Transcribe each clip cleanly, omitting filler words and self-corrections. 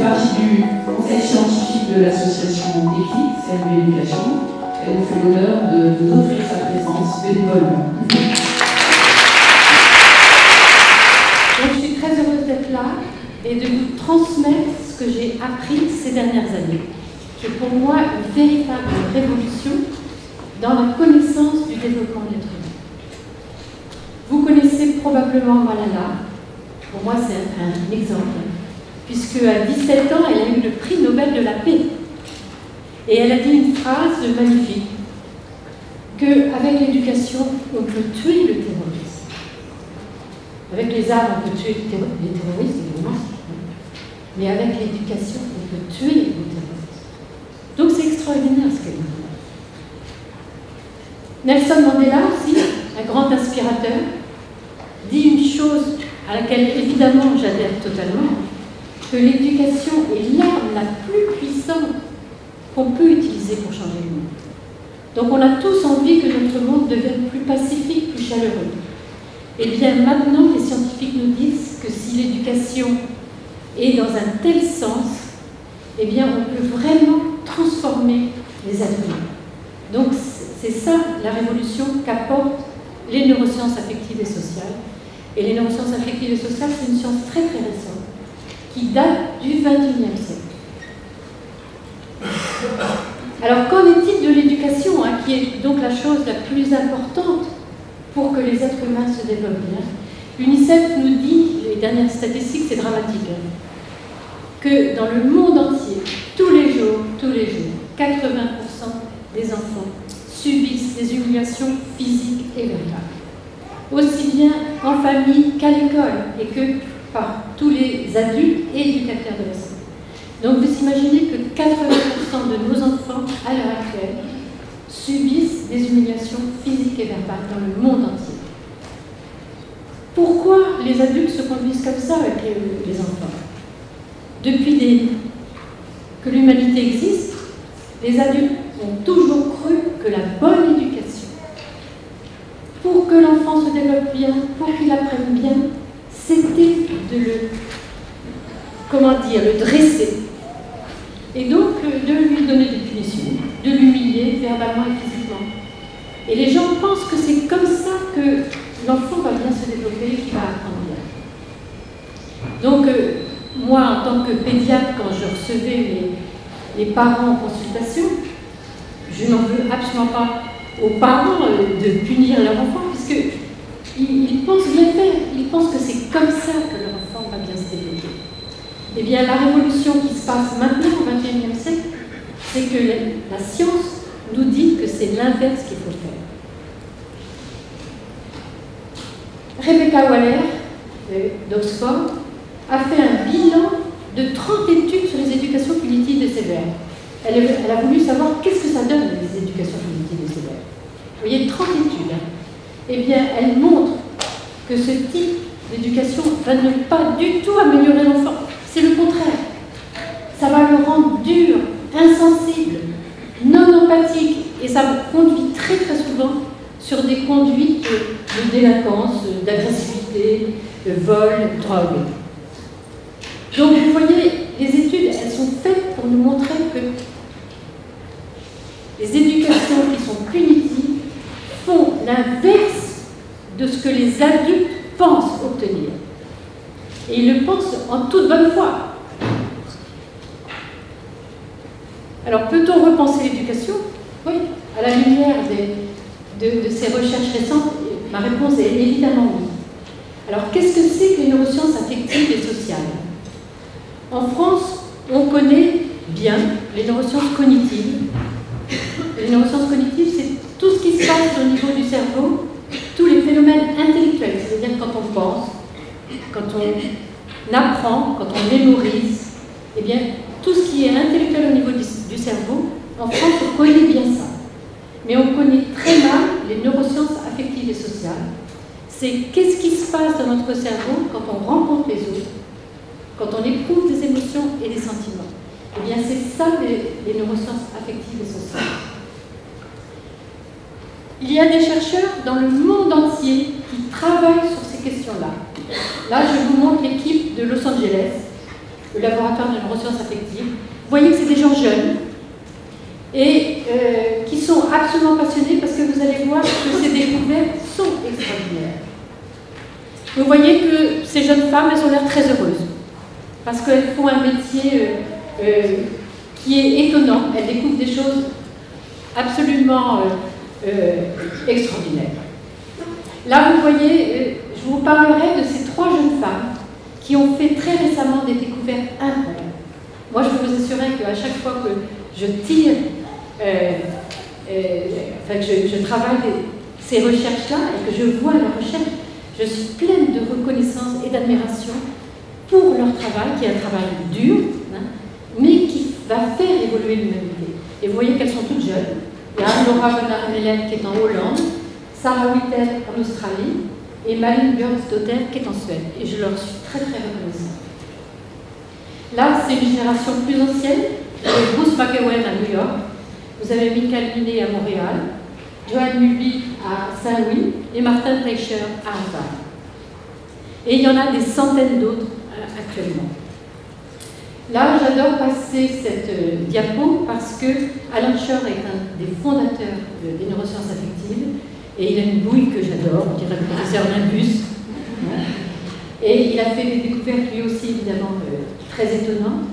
partie du conseil scientifique de l'association EQUI, CLB Éducation. Elle nous fait l'honneur de nous offrir sa présence bénévolement. Donc, je suis très heureuse d'être là et de vous transmettre ce que j'ai appris ces dernières années, qui est pour moi une véritable révolution dans la connaissance du développement de l'être humain. Vous connaissez probablement Malala. Pour moi, c'est un exemple, puisque à 17 ans, elle a eu le prix Nobel de la paix. Et elle a dit une phrase magnifique, qu'avec l'éducation, on peut tuer le terrorisme. Avec les armes, on peut tuer les terroristes, évidemment, mais avec l'éducation, on peut tuer les terroristes. Donc c'est extraordinaire ce qu'elle dit. Nelson Mandela aussi, un grand inspirateur, dit une chose à laquelle évidemment j'adhère totalement, que l'éducation est l'arme la plus puissante qu'on peut utiliser pour changer le monde. Donc on a tous envie que notre monde devienne plus pacifique, plus chaleureux. Et bien maintenant, les scientifiques nous disent que si l'éducation est dans un tel sens, eh bien on peut vraiment transformer les êtres humains. Donc c'est ça la révolution qu'apportent les neurosciences affectives et sociales. Et les neurosciences affectives et sociales, c'est une science très très récente, qui date du XXIe siècle. Alors, qu'en est-il de l'éducation, qui est donc la chose la plus importante pour que les êtres humains se développent bien? L'UNICEF nous dit, les dernières statistiques, c'est dramatique, que dans le monde entier, tous les jours, 80% des enfants subissent des humiliations physiques et verbales, aussi bien en famille qu'à l'école, et que par tous les adultes et éducateurs de la santé. Donc vous imaginez que 80% de nos enfants, à l'heure actuelle, subissent des humiliations physiques et verbales dans le monde entier. Pourquoi les adultes se conduisent comme ça avec les enfants? Depuis que l'humanité existe, les adultes ont toujours cru que la bonne éducation, pour que l'enfant se développe bien, pour qu'il apprenne bien, c'était de le dresser. Et donc de lui donner des punitions, de l'humilier verbalement et physiquement. Et les gens pensent que c'est comme ça que l'enfant va bien se développer et qu'il va apprendre bien. Donc moi, en tant que pédiatre, quand je recevais les parents en consultation, je n'en veux absolument pas aux parents de punir leur enfant, puisqu'ils pensent bien faire, ils pensent que c'est comme ça que leur enfant va bien se développer. Eh bien, la révolution qui se passe maintenant au XXIe siècle, c'est que la science nous dit que c'est l'inverse qu'il faut faire. Rebecca Waller, d'Oxford, a fait un bilan de 30 études sur les éducations punitives et sévères. Elle a voulu savoir qu'est-ce que ça donne, les éducations punitives et sévères. Vous voyez, 30 études. Eh bien, elle montre que ce type d'éducation va ne pas du tout améliorer l'enfant. C'est le contraire. Ça va le rendre dur, insensible, non empathique, et ça conduit très très souvent sur des conduites de délinquance, d'agressivité, de vol, de drogue. Donc vous voyez, les études, elles sont faites pour nous montrer que les éducations qui sont punitives font l'inverse de ce que les adultes pensent obtenir. Et ils le pensent en toute bonne foi. Alors, peut-on repenser l'éducation? Oui, à la lumière de ces recherches récentes, ma réponse est évidemment oui. Alors, qu'est-ce que c'est que les neurosciences affectives et sociales? En France, on connaît bien les neurosciences cognitives. Les neurosciences cognitives, c'est tout ce qui se passe au niveau du cerveau, tous les phénomènes intellectuels, c'est-à-dire quand on pense, quand on apprend, quand on mémorise, eh bien, tout ce qui est intellectuel au niveau du cerveau, en France, on connaît bien ça. Mais on connaît très mal les neurosciences affectives et sociales. C'est qu'est-ce qui se passe dans notre cerveau quand on rencontre les autres, quand on éprouve des émotions et des sentiments. Eh bien, c'est ça les neurosciences affectives et sociales. Il y a des chercheurs dans le monde entier qui travaillent sur ces questions-là. Là, je vous montre l'équipe de Los Angeles le laboratoire de neurosciences affectives. Vous voyez que c'est des gens jeunes et qui sont absolument passionnés parce que vous allez voir que ces découvertes sont extraordinaires. Vous voyez que ces jeunes femmes, elles ont l'air très heureuses parce qu'elles font un métier qui est étonnant. Elles découvrent des choses absolument extraordinaires. Là, vous voyez, je vous parlerai de ces 3 jeunes femmes qui ont fait très récemment des découvertes incroyables. Moi, je peux vous assurer qu'à chaque fois que je tire, que je travaille ces recherches-là et que je vois leurs recherches, je suis pleine de reconnaissance et d'admiration pour leur travail, qui est un travail dur, hein, mais qui va faire évoluer l'humanité. Et vous voyez qu'elles sont toutes jeunes. Il y a Laura Bonnar-Melen qui est en Hollande, Sarah Whittel en Australie, et Malin Björnsdotter qui est en Suède. Et je leur suis très très reconnaissante. Là, c'est une génération plus ancienne. Vous avez Bruce McEwen à New York, vous avez Michael Minet à Montréal, Joanne Mulvey à Saint-Louis et Martin Teicher à Harvard. Et il y en a des centaines d'autres actuellement. Là, j'adore passer cette diapo parce que Alan Shore est un des fondateurs des neurosciences affectives et il a une bouille que j'adore, on dirait le professeur Nimbus. Et il a fait des découvertes lui aussi évidemment très étonnantes.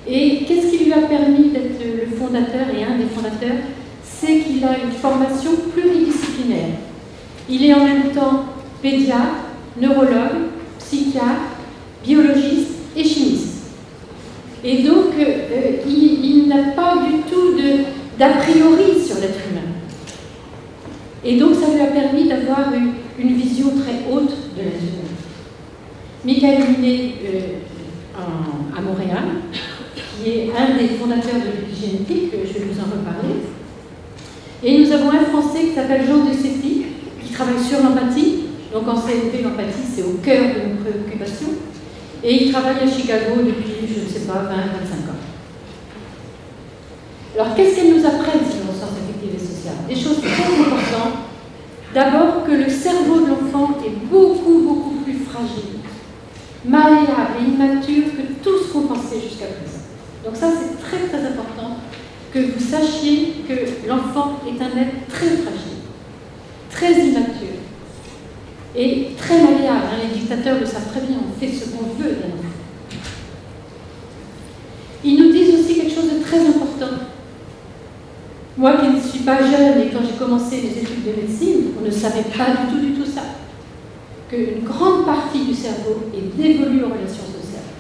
Et qu'est-ce qui lui a permis d'être le fondateur et un des fondateurs? C'est qu'il a une formation pluridisciplinaire. Il est en même temps pédiatre, neurologue, psychiatre, biologiste et chimiste. Et donc, il n'a pas du tout d'a priori sur l'être humain. Et donc, ça lui a permis d'avoir une vision très haute de l'être humain. Michael Minet à Montréal, qui est un des fondateurs de l'épigénétique, je vais vous en reparler. Et nous avons un Français qui s'appelle Jean Desetti, qui travaille sur l'empathie. Donc en CNP, l'empathie, c'est au cœur de nos préoccupations. Et il travaille à Chicago depuis, je ne sais pas, 20-25 ans. Alors, qu'est-ce qu'elle nous apprennent, ces neurosciences affectives et sociales? Des choses très importantes. D'abord, que le cerveau de l'enfant est beaucoup, beaucoup plus fragile, malléable et immature que tout ce qu'on pensait jusqu'à présent. Donc ça, c'est très, très important que vous sachiez que l'enfant est un être très fragile, très immature et très malléable. Hein. Les dictateurs le savent très bien, on fait ce qu'on veut d'un enfant. Ils nous disent aussi quelque chose de très important. Moi qui ne suis pas jeune et quand j'ai commencé les études de médecine, on ne savait pas du tout ça. Qu'une grande partie du cerveau est dévolue aux relations sociales.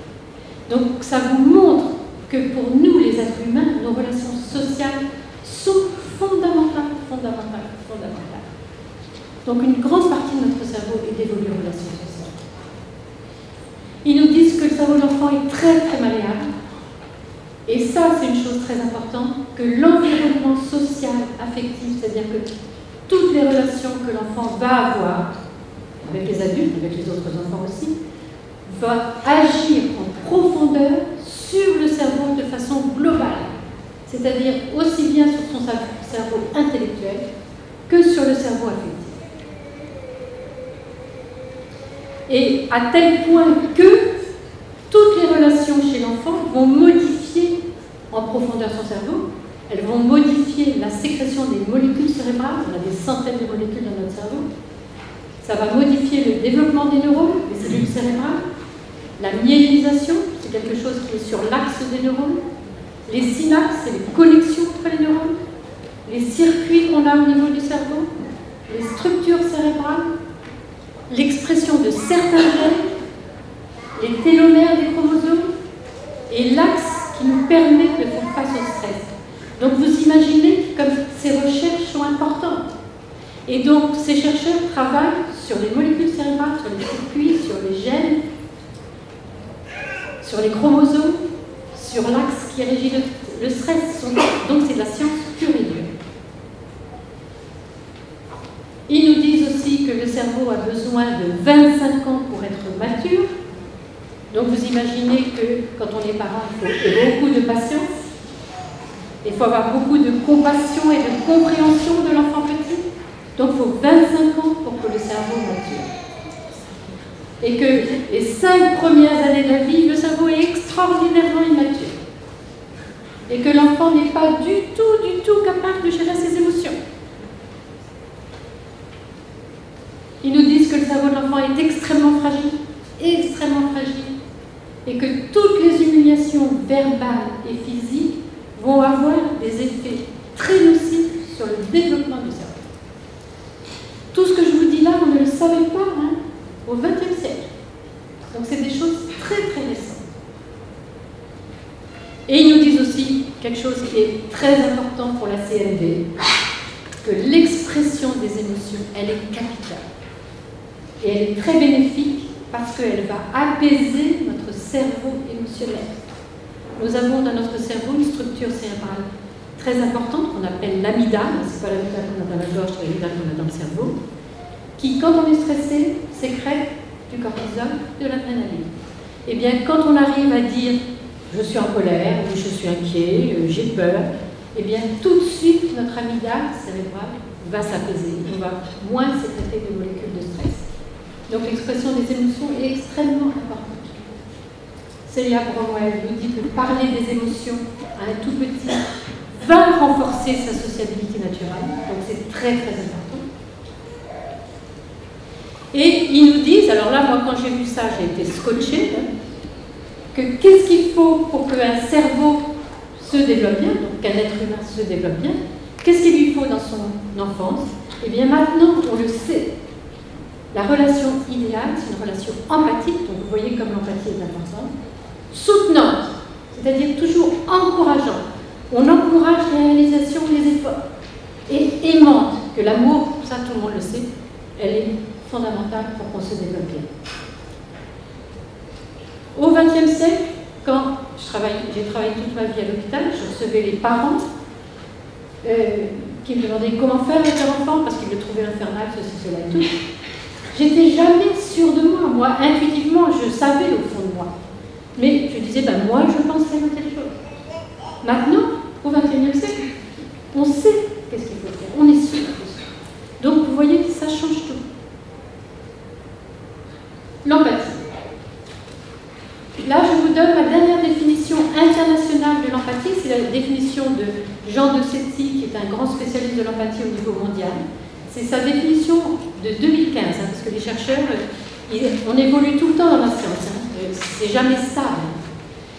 Donc ça vous montre que pour nous, les êtres humains, nos relations sociales sont fondamentales. Donc une grande partie de notre cerveau est dévolue aux relations sociales. Ils nous disent que le cerveau de l'enfant est très très malléable. Et ça, c'est une chose très importante, que l'environnement social, affectif, c'est-à-dire que toutes les relations que l'enfant va avoir, avec les adultes, avec les autres enfants aussi, va agir en profondeur sur le cerveau de façon globale. C'est-à-dire aussi bien sur son cerveau intellectuel que sur le cerveau affectif. Et à tel point que toutes les relations chez l'enfant vont modifier en profondeur son cerveau, elles vont modifier la sécrétion des molécules cérébrales, on a des centaines de molécules dans notre cerveau, ça va modifier le développement des neurones, des cellules cérébrales, la myélinisation, c'est quelque chose qui est sur l'axe des neurones, les synapses, c'est les connexions entre les neurones, les circuits qu'on a au niveau du cerveau, les structures cérébrales, l'expression de certains gènes, les télomères des chromosomes et l'axe qui nous permet de faire face au stress. Donc vous imaginez comme ces recherches sont importantes. Et donc ces chercheurs travaillent sur les molécules cérébrales, sur les circuits, sur les gènes, sur les chromosomes, sur l'axe qui régit le stress. Donc c'est de la science pure et dure. Ils nous disent aussi que le cerveau a besoin de 25 ans pour être mature. Donc vous imaginez que quand on est parent, il faut beaucoup de patience. Il faut avoir beaucoup de compassion et de compréhension de l'enfant petit. Donc il faut 25 ans pour que le cerveau mature. Et que les 5 premières années de la vie, le cerveau est extraordinairement immature. Et que l'enfant n'est pas du tout capable de gérer ses émotions. Ils nous disent que le cerveau de l'enfant est extrêmement fragile, et que toutes les humiliations verbales et physiques vont avoir des effets très nocifs sur le développement du cerveau. Tout ce que je vous dis là, on ne le savait pas au XXe siècle. Donc c'est des choses très récentes. Et ils nous disent aussi quelque chose qui est très important pour la CNV, que l'expression des émotions, elle est capitale. Et elle est très bénéfique parce qu'elle va apaiser notre cerveau émotionnel. Nous avons dans notre cerveau une structure cérébrale très importante qu'on appelle l'amygdale, c'est pas l'amygdale qu'on a dans la gorge, c'est l'amygdale qu'on a dans le cerveau, qui, quand on est stressé, sécrète du cortisol, de l'adrénaline. Et bien, quand on arrive à dire je suis en colère, ou je suis inquiet, j'ai peur, et bien tout de suite notre amygdale cérébrale va s'apaiser, on va moins sécréter de molécules de stress. Donc l'expression des émotions est extrêmement importante. Celia Bromwell nous dit que parler des émotions à un tout petit va renforcer sa sociabilité naturelle, donc c'est très important. Et ils nous disent, alors là moi quand j'ai vu ça j'ai été scotchée, que qu'est-ce qu'il faut pour qu'un cerveau se développe bien, donc qu'un être humain se développe bien, qu'est-ce qu'il lui faut dans son enfance? Eh bien maintenant on le sait. La relation idéale, c'est une relation empathique, donc vous voyez comme l'empathie est importante, soutenante, c'est-à-dire toujours encourageante. On encourage la réalisation des efforts. Et aimante, que l'amour, ça tout le monde le sait, elle est fondamentale pour qu'on se développe bien. Au XXe siècle, quand j'ai travaillé toute ma vie à l'hôpital, je recevais les parents qui me demandaient comment faire avec leur enfant, parce qu'ils le trouvaient infernal, ceci, cela et tout. J'étais jamais sûre de moi. Moi, intuitivement, je savais au fond de moi. Mais je disais, ben moi, je pense faire telle chose. Maintenant, au XXIe siècle, on sait qu'est-ce qu'il faut faire. On est sûr. Donc, vous voyez, ça change tout. L'empathie. Là, je vous donne ma dernière définition internationale de l'empathie. C'est la définition de Jean de Setti, qui est un grand spécialiste de l'empathie au niveau mondial. C'est sa définition de 2015, parce que les chercheurs, on évolue tout le temps dans la science, c'est jamais stable.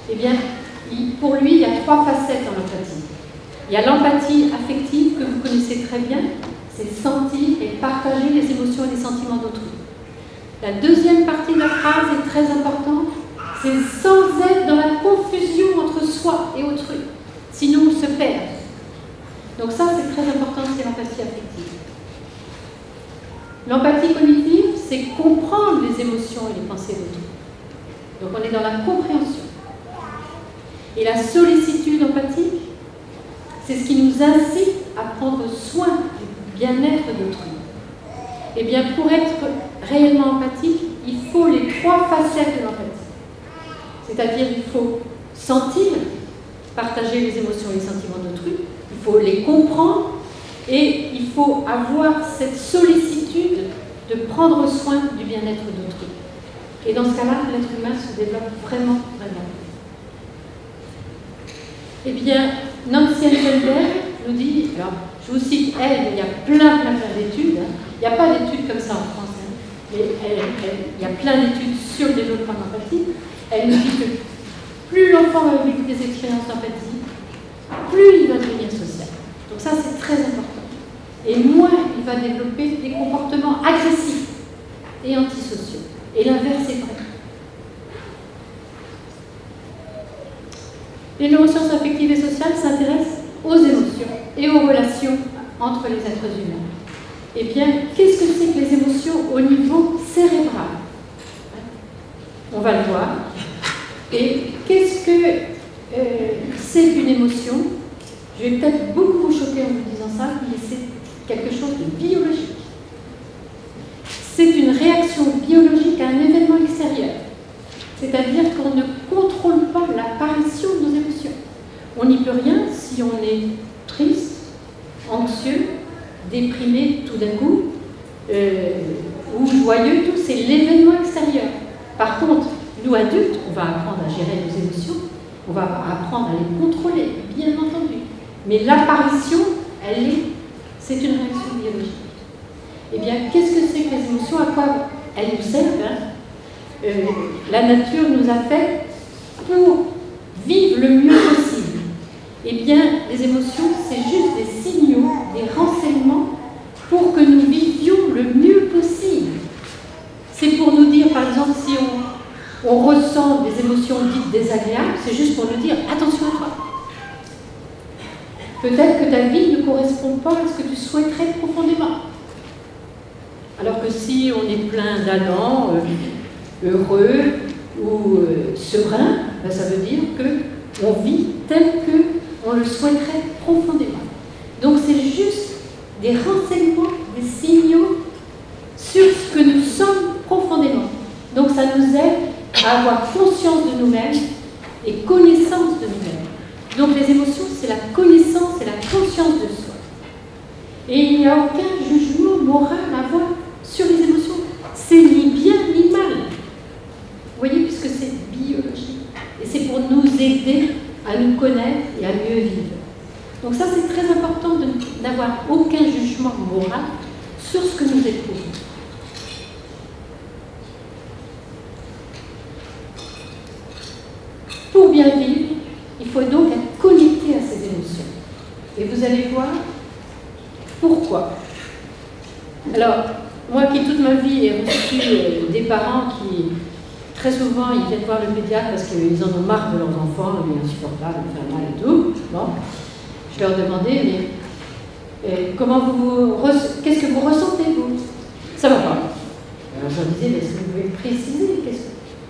Eh bien, pour lui, il y a 3 facettes dans l'empathie. Il y a l'empathie affective, que vous connaissez très bien, c'est sentir et partager les émotions et les sentiments d'autrui. La deuxième partie de la phrase est très importante, c'est sans être dans la confusion entre soi et autrui, sinon on se perd. Donc ça, c'est très important, c'est l'empathie affective. L'empathie cognitive, c'est comprendre les émotions et les pensées d'autrui. Donc on est dans la compréhension. Et la sollicitude empathique, c'est ce qui nous incite à prendre soin du bien-être d'autrui. Et bien pour être réellement empathique, il faut les 3 facettes de l'empathie. C'est-à-dire il faut sentir, partager les émotions et les sentiments d'autrui, il faut les comprendre, et il faut avoir cette sollicitude de prendre soin du bien-être d'autrui. Et dans ce cas-là, l'être humain se développe vraiment. Eh bien, Nancy Eisenberg nous dit, alors je vous cite elle, il y a plein d'études, il n'y a pas d'études comme ça en France, mais il y a plein d'études sur le développement de l'empathie. Elle nous dit que plus l'enfant va vivre des expériences d'empathie, plus il va devenir social. Donc ça, c'est très important. Et moins il va développer des comportements agressifs et antisociaux. Et l'inverse est vrai. Les neurosciences affectives et sociales s'intéressent aux émotions et aux relations entre les êtres humains. Eh bien, qu'est-ce que c'est que les émotions au niveau cérébral? On va le voir. Et qu'est-ce que c'est qu'une émotion? Je vais peut-être beaucoup vous choquer en vous disant ça, mais c'est quelque chose de biologique. C'est une réaction biologique à un événement extérieur. C'est-à-dire qu'on ne contrôle pas l'apparition de nos émotions. On n'y peut rien si on est triste, anxieux, déprimé tout d'un coup, ou joyeux, tout c'est l'événement extérieur. Par contre, nous adultes, on va apprendre à gérer nos émotions, on va apprendre à les contrôler, bien entendu. Mais l'apparition, c'est une réaction biologique. Eh bien, qu'est-ce que c'est que les émotions? À quoi elles nous servent, hein? La nature nous a fait pour vivre le mieux possible. Eh bien, les émotions, c'est juste des signaux, des renseignements pour que nous vivions le mieux possible. C'est pour nous dire, par exemple, si on ressent des émotions dites désagréables, c'est juste pour nous dire « attention à toi ». Peut-être que ta vie ne correspond pas à ce que tu souhaiterais profondément. Alors que si on est plein d'allants, heureux ou serein, ben ça veut dire qu'on vit tel qu'on le souhaiterait profondément. Donc c'est juste des renseignements, des signaux sur ce que nous sommes profondément. Donc ça nous aide à avoir conscience de nous-mêmes et connaissance de nous-mêmes. Donc les émotions, c'est la connaissance et la conscience de soi. Et il n'y a aucun jugement moral à avoir sur les émotions. C'est ni bien ni mal. Vous voyez, puisque c'est biologique. Et c'est pour nous aider à nous connaître et à mieux vivre. Donc ça, c'est très important d'avoir aucun jugement moral sur ce que nous éprouvons. Pour bien vivre, il faut donc être connecté à ces émotions. Et vous allez voir pourquoi. Alors, moi qui toute ma vie ai reçu des parents qui, très souvent, ils viennent voir le pédiatre parce qu'ils en ont marre de leurs enfants, il est insupportable, il fait mal et tout. Bon, je leur demandais, mais qu'est-ce que vous ressentez, vous? Ça va pas. Alors je leur disais, est-ce que vous pouvez préciser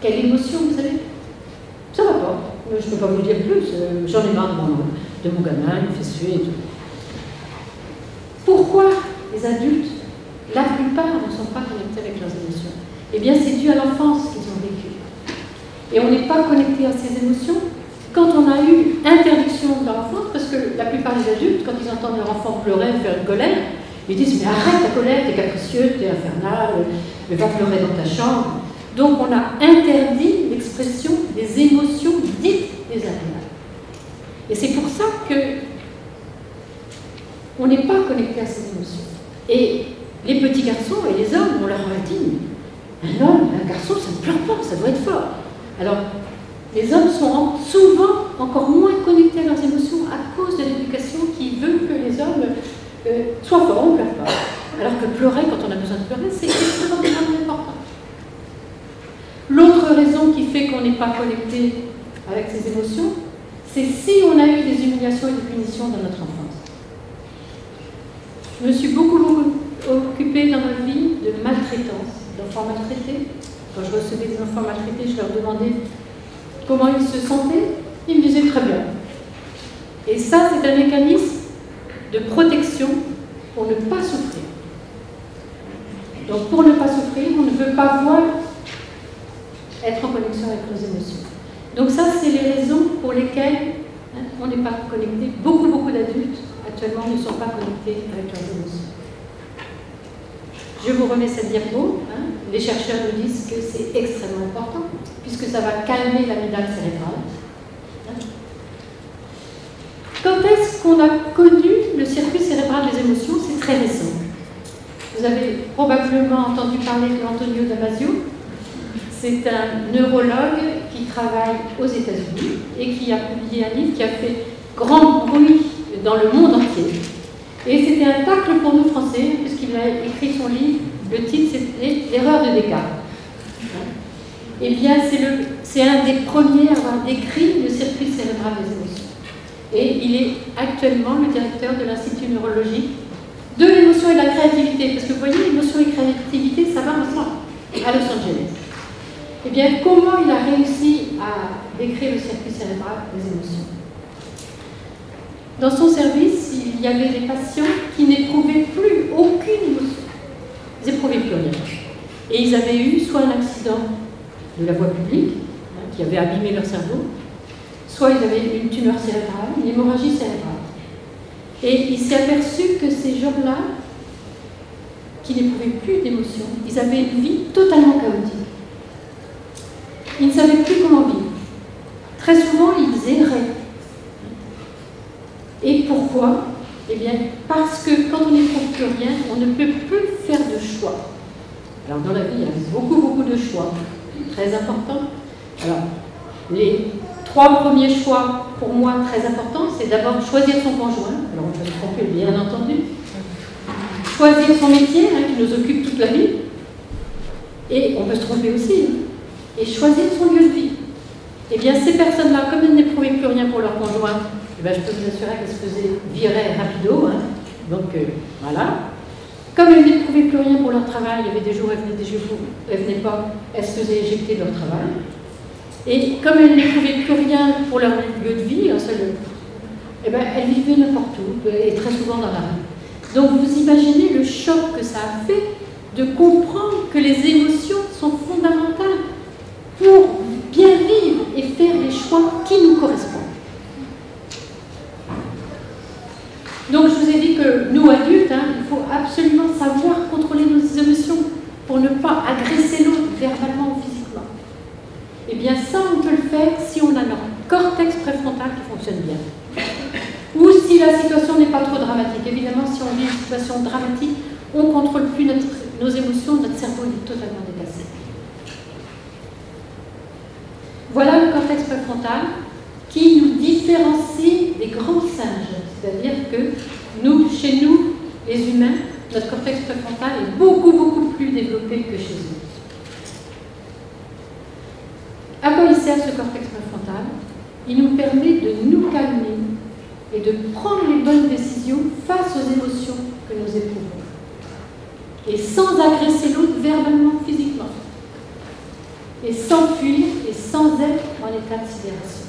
quelle émotion vous avez? Ça va pas. Je ne peux pas vous dire plus. J'en ai marre de mon gamin, il fait suer et tout. Pourquoi les adultes, la plupart, ne sont pas connectés avec leurs émotions? Eh bien, c'est dû à l'enfance qu'ils ont vécu. Et on n'est pas connecté à ces émotions quand on a eu interdiction de leur enfance, parce que la plupart des adultes, quand ils entendent leur enfant pleurer ou faire une colère, ils disent « mais arrête ta colère, t'es capricieux, t'es infernal, va pleurer dans ta chambre ». Donc on a interdit l'expression des émotions dites désagréables. Et c'est pour ça que on n'est pas connecté à ces émotions. Et les petits garçons et les hommes, on leur a dit, un homme, un garçon, ça ne pleure pas, ça doit être fort. Alors, les hommes sont souvent encore moins connectés à leurs émotions à cause de l'éducation qui veut que les hommes soient forts, on ne pleure pas. Alors que pleurer, quand on a besoin de pleurer, c'est extrêmement important. L'autre raison qui fait qu'on n'est pas connecté avec ses émotions, c'est si on a eu des humiliations et des punitions dans notre enfance. Je me suis beaucoup occupée dans ma vie de maltraitance, d'enfants maltraités. Quand je recevais des enfants maltraités, je leur demandais comment ils se sentaient. Ils me disaient très bien. Et ça, c'est un mécanisme de protection pour ne pas souffrir. Donc pour ne pas souffrir, on ne veut pas voir être en connexion avec nos émotions. Donc ça, c'est les raisons pour lesquelles on n'est pas connecté. Beaucoup d'adultes actuellement ne sont pas connectés avec leurs émotions. Je vous remets cette diapo. Les chercheurs nous disent que c'est extrêmement important, puisque ça va calmer l'amygdale cérébrale. Quand est-ce qu'on a connu le circuit cérébral des émotions? C'est très récent. Vous avez probablement entendu parler d'Antonio Damasio. C'est un neurologue qui travaille aux États-Unis et qui a publié un livre qui a fait grand bruit dans le monde entier. Et c'était un tacle pour nous Français, puisqu'il a écrit son livre, le titre c'était L'erreur de Descartes. Eh bien, c'est un des premiers à avoir décrit le circuit cérébral des émotions. Et il est actuellement le directeur de l'Institut neurologique de l'émotion et de la créativité. Parce que vous voyez, l'émotion et la créativité, ça va ensemble, à Los Angeles. Eh bien, comment il a réussi à décrire le circuit cérébral des émotions? Dans son service, il y avait des patients qui n'éprouvaient plus aucune émotion. Ils n'éprouvaient plus rien. Et ils avaient eu soit un accident de la voie publique, qui avait abîmé leur cerveau, soit ils avaient une tumeur cérébrale, une hémorragie cérébrale. Et il s'est aperçu que ces gens-là, qui n'éprouvaient plus d'émotions. Ils avaient une vie totalement chaotique. Ils ne savaient plus comment vivre. Très souvent, ils erraient. Et pourquoi? Eh bien, parce que quand on n'éprouve plus rien, on ne peut plus faire de choix. Alors, dans la vie, il y a beaucoup de choix, très importants. Alors, les 3 premiers choix, pour moi, très importants, c'est d'abord choisir son conjoint. Alors, on peut se tromper, bien entendu. Choisir son métier, qui nous occupe toute la vie. Et on peut se tromper aussi. Et choisir son lieu de vie. Eh bien, ces personnes-là, comme elles n'éprouvaient plus rien pour leur conjoint, eh bien, je peux vous assurer qu'elles se faisaient virer rapido. Donc, voilà. Comme elles n'éprouvaient plus rien pour leur travail, il y avait des jours où elles venaient, des jours où elles ne venaient pas, elles se faisaient éjecter de leur travail. Et comme elles n'éprouvaient plus rien pour leur lieu de vie, eh bien, elles vivaient n'importe où, et très souvent dans la rue. Donc, vous imaginez le choc que ça a fait de comprendre que les émotions sont fondamentales pour bien vivre et faire les choix qui nous correspondent. Donc je vous ai dit que nous adultes, il faut absolument savoir contrôler nos émotions pour ne pas agresser l'autre verbalement ou physiquement. Eh bien ça, on peut le faire si on a notre cortex préfrontal qui fonctionne bien. Ou si la situation n'est pas trop dramatique. Évidemment, si on vit une situation dramatique, on ne contrôle plus nos émotions, notre cerveau est totalement dépassé. Voilà le cortex préfrontal qui nous différencie des grands singes. C'est-à-dire que nous, chez nous, les humains, notre cortex préfrontal est beaucoup plus développé que chez eux. À quoi il sert ce cortex préfrontal? Il nous permet de nous calmer et de prendre les bonnes décisions face aux émotions que nous éprouvons. Et sans agresser l'autre verbalement, physiquement. Et sans fuir et sans être en état de sidération.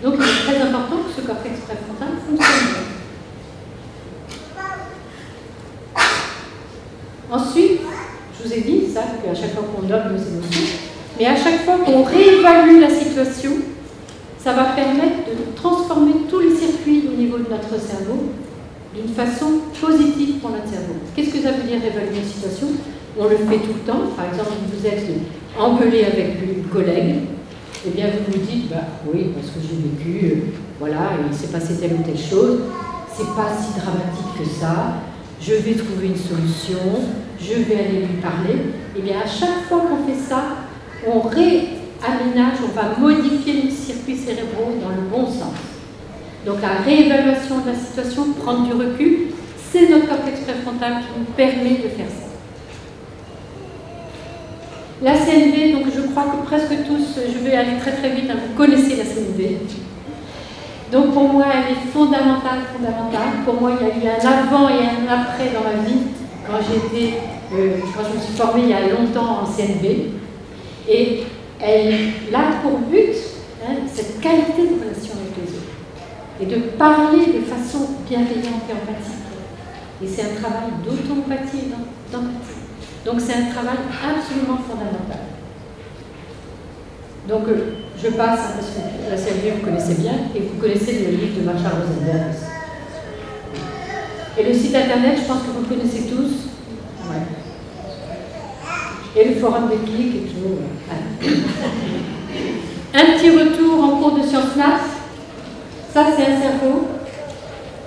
Donc il est très important que ce cortex préfrontal fonctionne bien. Ensuite, je vous ai dit ça, qu'à chaque fois qu'on nomme nos émotions, mais à chaque fois qu'on réévalue la situation, ça va permettre de transformer tous les circuits au niveau de notre cerveau d'une façon positive pour notre cerveau. Qu'est-ce que ça veut dire évaluer une situation? On le fait tout le temps. Par exemple, vous êtes engueulé avec une collègue, eh bien vous vous dites, oui, parce que j'ai vécu, voilà, il s'est passé telle ou telle chose, c'est pas si dramatique que ça, je vais trouver une solution, je vais aller lui parler. Eh bien à chaque fois qu'on fait ça, on réaménage, on va modifier nos circuits cérébraux dans le bon sens. Donc la réévaluation de la situation, prendre du recul, c'est notre cortex préfrontal qui nous permet de faire ça. La CNV, donc je crois que presque tous, je vais aller très vite, vous connaissez la CNV. Donc pour moi, elle est fondamentale. Pour moi, il y a eu un avant et un après dans ma vie, quand je me suis formée il y a longtemps en CNV. Et elle a pour but cette qualité de relation avec les autres. Et de parler de façon bienveillante et empathique. Et c'est un travail d'auto-empathie et d'empathie. Donc c'est un travail absolument fondamental. Donc je passe, parce que la CNV vous connaissez bien, et vous connaissez le livre de Marshall Rosenberg. Et le site internet, je pense que vous le connaissez tous. Ouais. Et le forum des clics et tout. Un petit retour en cours de Sciences Nat. Ça c'est un cerveau.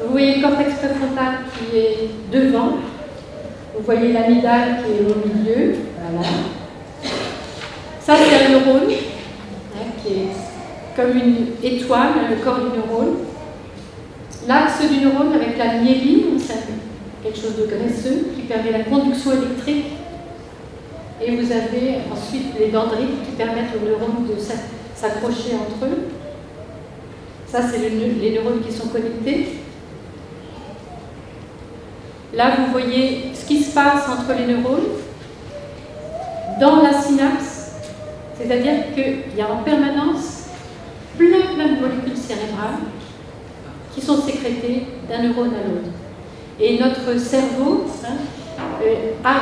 Vous voyez le cortex préfrontal qui est devant. Vous voyez l'amygdale qui est au milieu, voilà. Ça c'est un neurone, qui est comme une étoile, le corps du neurone. L'axe du neurone avec la myéline, c'est quelque chose de graisseux qui permet la conduction électrique. Et vous avez ensuite les dendrites qui permettent aux neurones de s'accrocher entre eux. Ça c'est les neurones qui sont connectés. Là, vous voyez ce qui se passe entre les neurones dans la synapse, c'est-à-dire qu'il y a en permanence plein de molécules cérébrales qui sont sécrétées d'un neurone à l'autre. Et notre cerveau a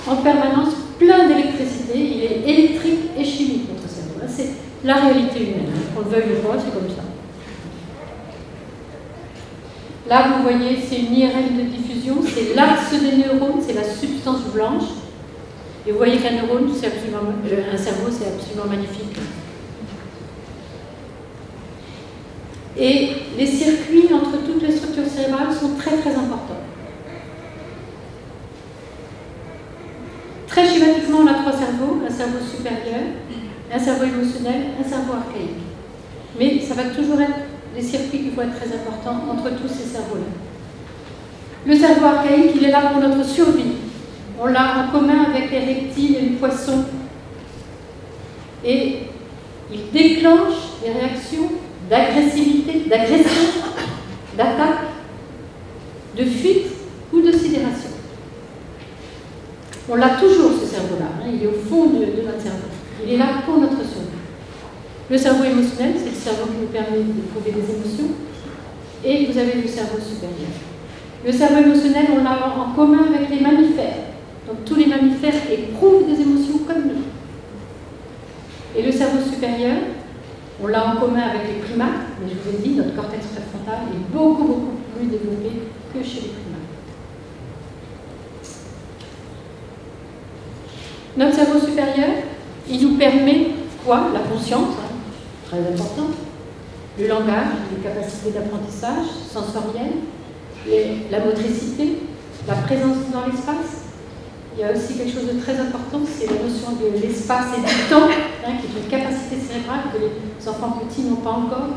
en permanence plein d'électricité, il est électrique et chimique, notre cerveau. C'est la réalité humaine, qu'on le veuille ou pas, c'est comme ça. Là, vous voyez, c'est une IRM de diffusion, c'est l'axe des neurones, c'est la substance blanche. Et vous voyez qu'un neurone, c'est absolument, un cerveau, c'est absolument magnifique. Et les circuits entre toutes les structures cérébrales sont très très importants. Très schématiquement, on a 3 cerveaux, un cerveau supérieur, un cerveau émotionnel, un cerveau archaïque. Mais ça va toujours être les circuits qui vont être très importants entre tous ces cerveaux-là. Le cerveau archaïque, il est là pour notre survie. On l'a en commun avec les reptiles et les poissons. Et il déclenche des réactions d'agressivité, d'agression, d'attaque, de fuite ou de sidération. On l'a toujours, ce cerveau-là. Hein, il est au fond de notre cerveau. Il est là pour notre survie. Le cerveau émotionnel, c'est le cerveau qui nous permet d'éprouver des émotions. Et vous avez le cerveau supérieur. Le cerveau émotionnel, on l'a en commun avec les mammifères. Donc tous les mammifères éprouvent des émotions comme nous. Et le cerveau supérieur, on l'a en commun avec les primates, mais je vous ai dit, notre cortex préfrontal est beaucoup plus développé que chez les primates. Notre cerveau supérieur, il nous permet quoi? La conscience, hein, très important, le langage, les capacités d'apprentissage sensorielles, la motricité, la présence dans l'espace. Il y a aussi quelque chose de très important, c'est la notion de l'espace et du temps, hein, qui est une capacité cérébrale que les enfants petits n'ont pas encore.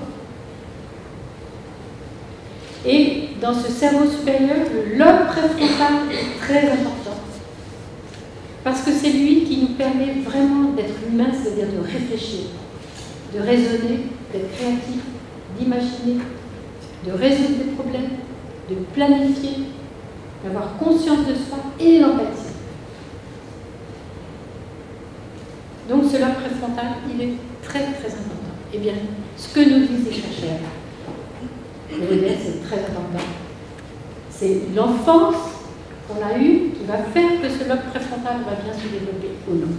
Et dans ce cerveau supérieur, le lobe préfrontal est très important. Parce que c'est lui qui nous permet vraiment d'être humain, c'est-à-dire de réfléchir, de raisonner, d'être créatif, d'imaginer, de résoudre des problèmes, de planifier, d'avoir conscience de soi et l'empathie. Donc ce lobe préfrontal, il est très important. Eh bien, ce que nous disent les chercheurs, c'est très important. C'est l'enfance qu'on a eue qui va faire que ce lobe préfrontal va bien se développer ou non.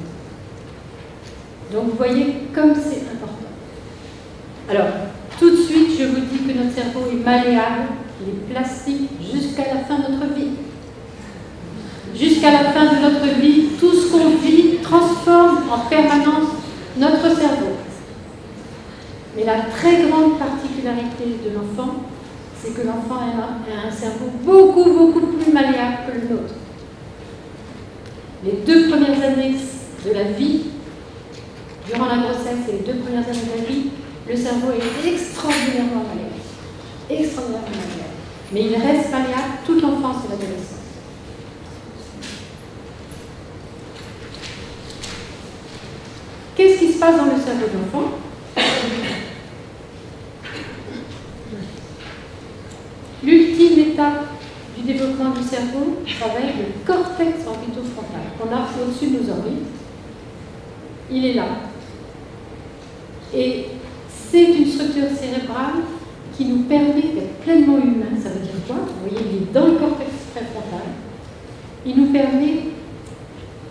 Donc vous voyez comme c'est important. Alors, tout de suite, je vous dis que notre cerveau est malléable, il est plastique jusqu'à la fin de notre vie. Jusqu'à la fin de notre vie, tout ce qu'on vit transforme en permanence notre cerveau. Mais la très grande particularité de l'enfant, c'est que l'enfant a un cerveau beaucoup plus malléable que le nôtre. Les 2 premières années de la vie, durant la grossesse et les 2 premières années de la vie, le cerveau est extraordinairement malléable. Extraordinairement malléable. Mais il reste malléable toute l'enfance et l'adolescence. Qu'est-ce qui se passe dans le cerveau de l'enfant? L'ultime étape du développement du cerveau, ça va être le cortex orbitofrontal, qu'on a au-dessus de nos orbites. Il est là. Et c'est une structure cérébrale qui nous permet d'être pleinement humain. Ça veut dire quoi? Vous voyez, il est dans le cortex préfrontal. Il nous permet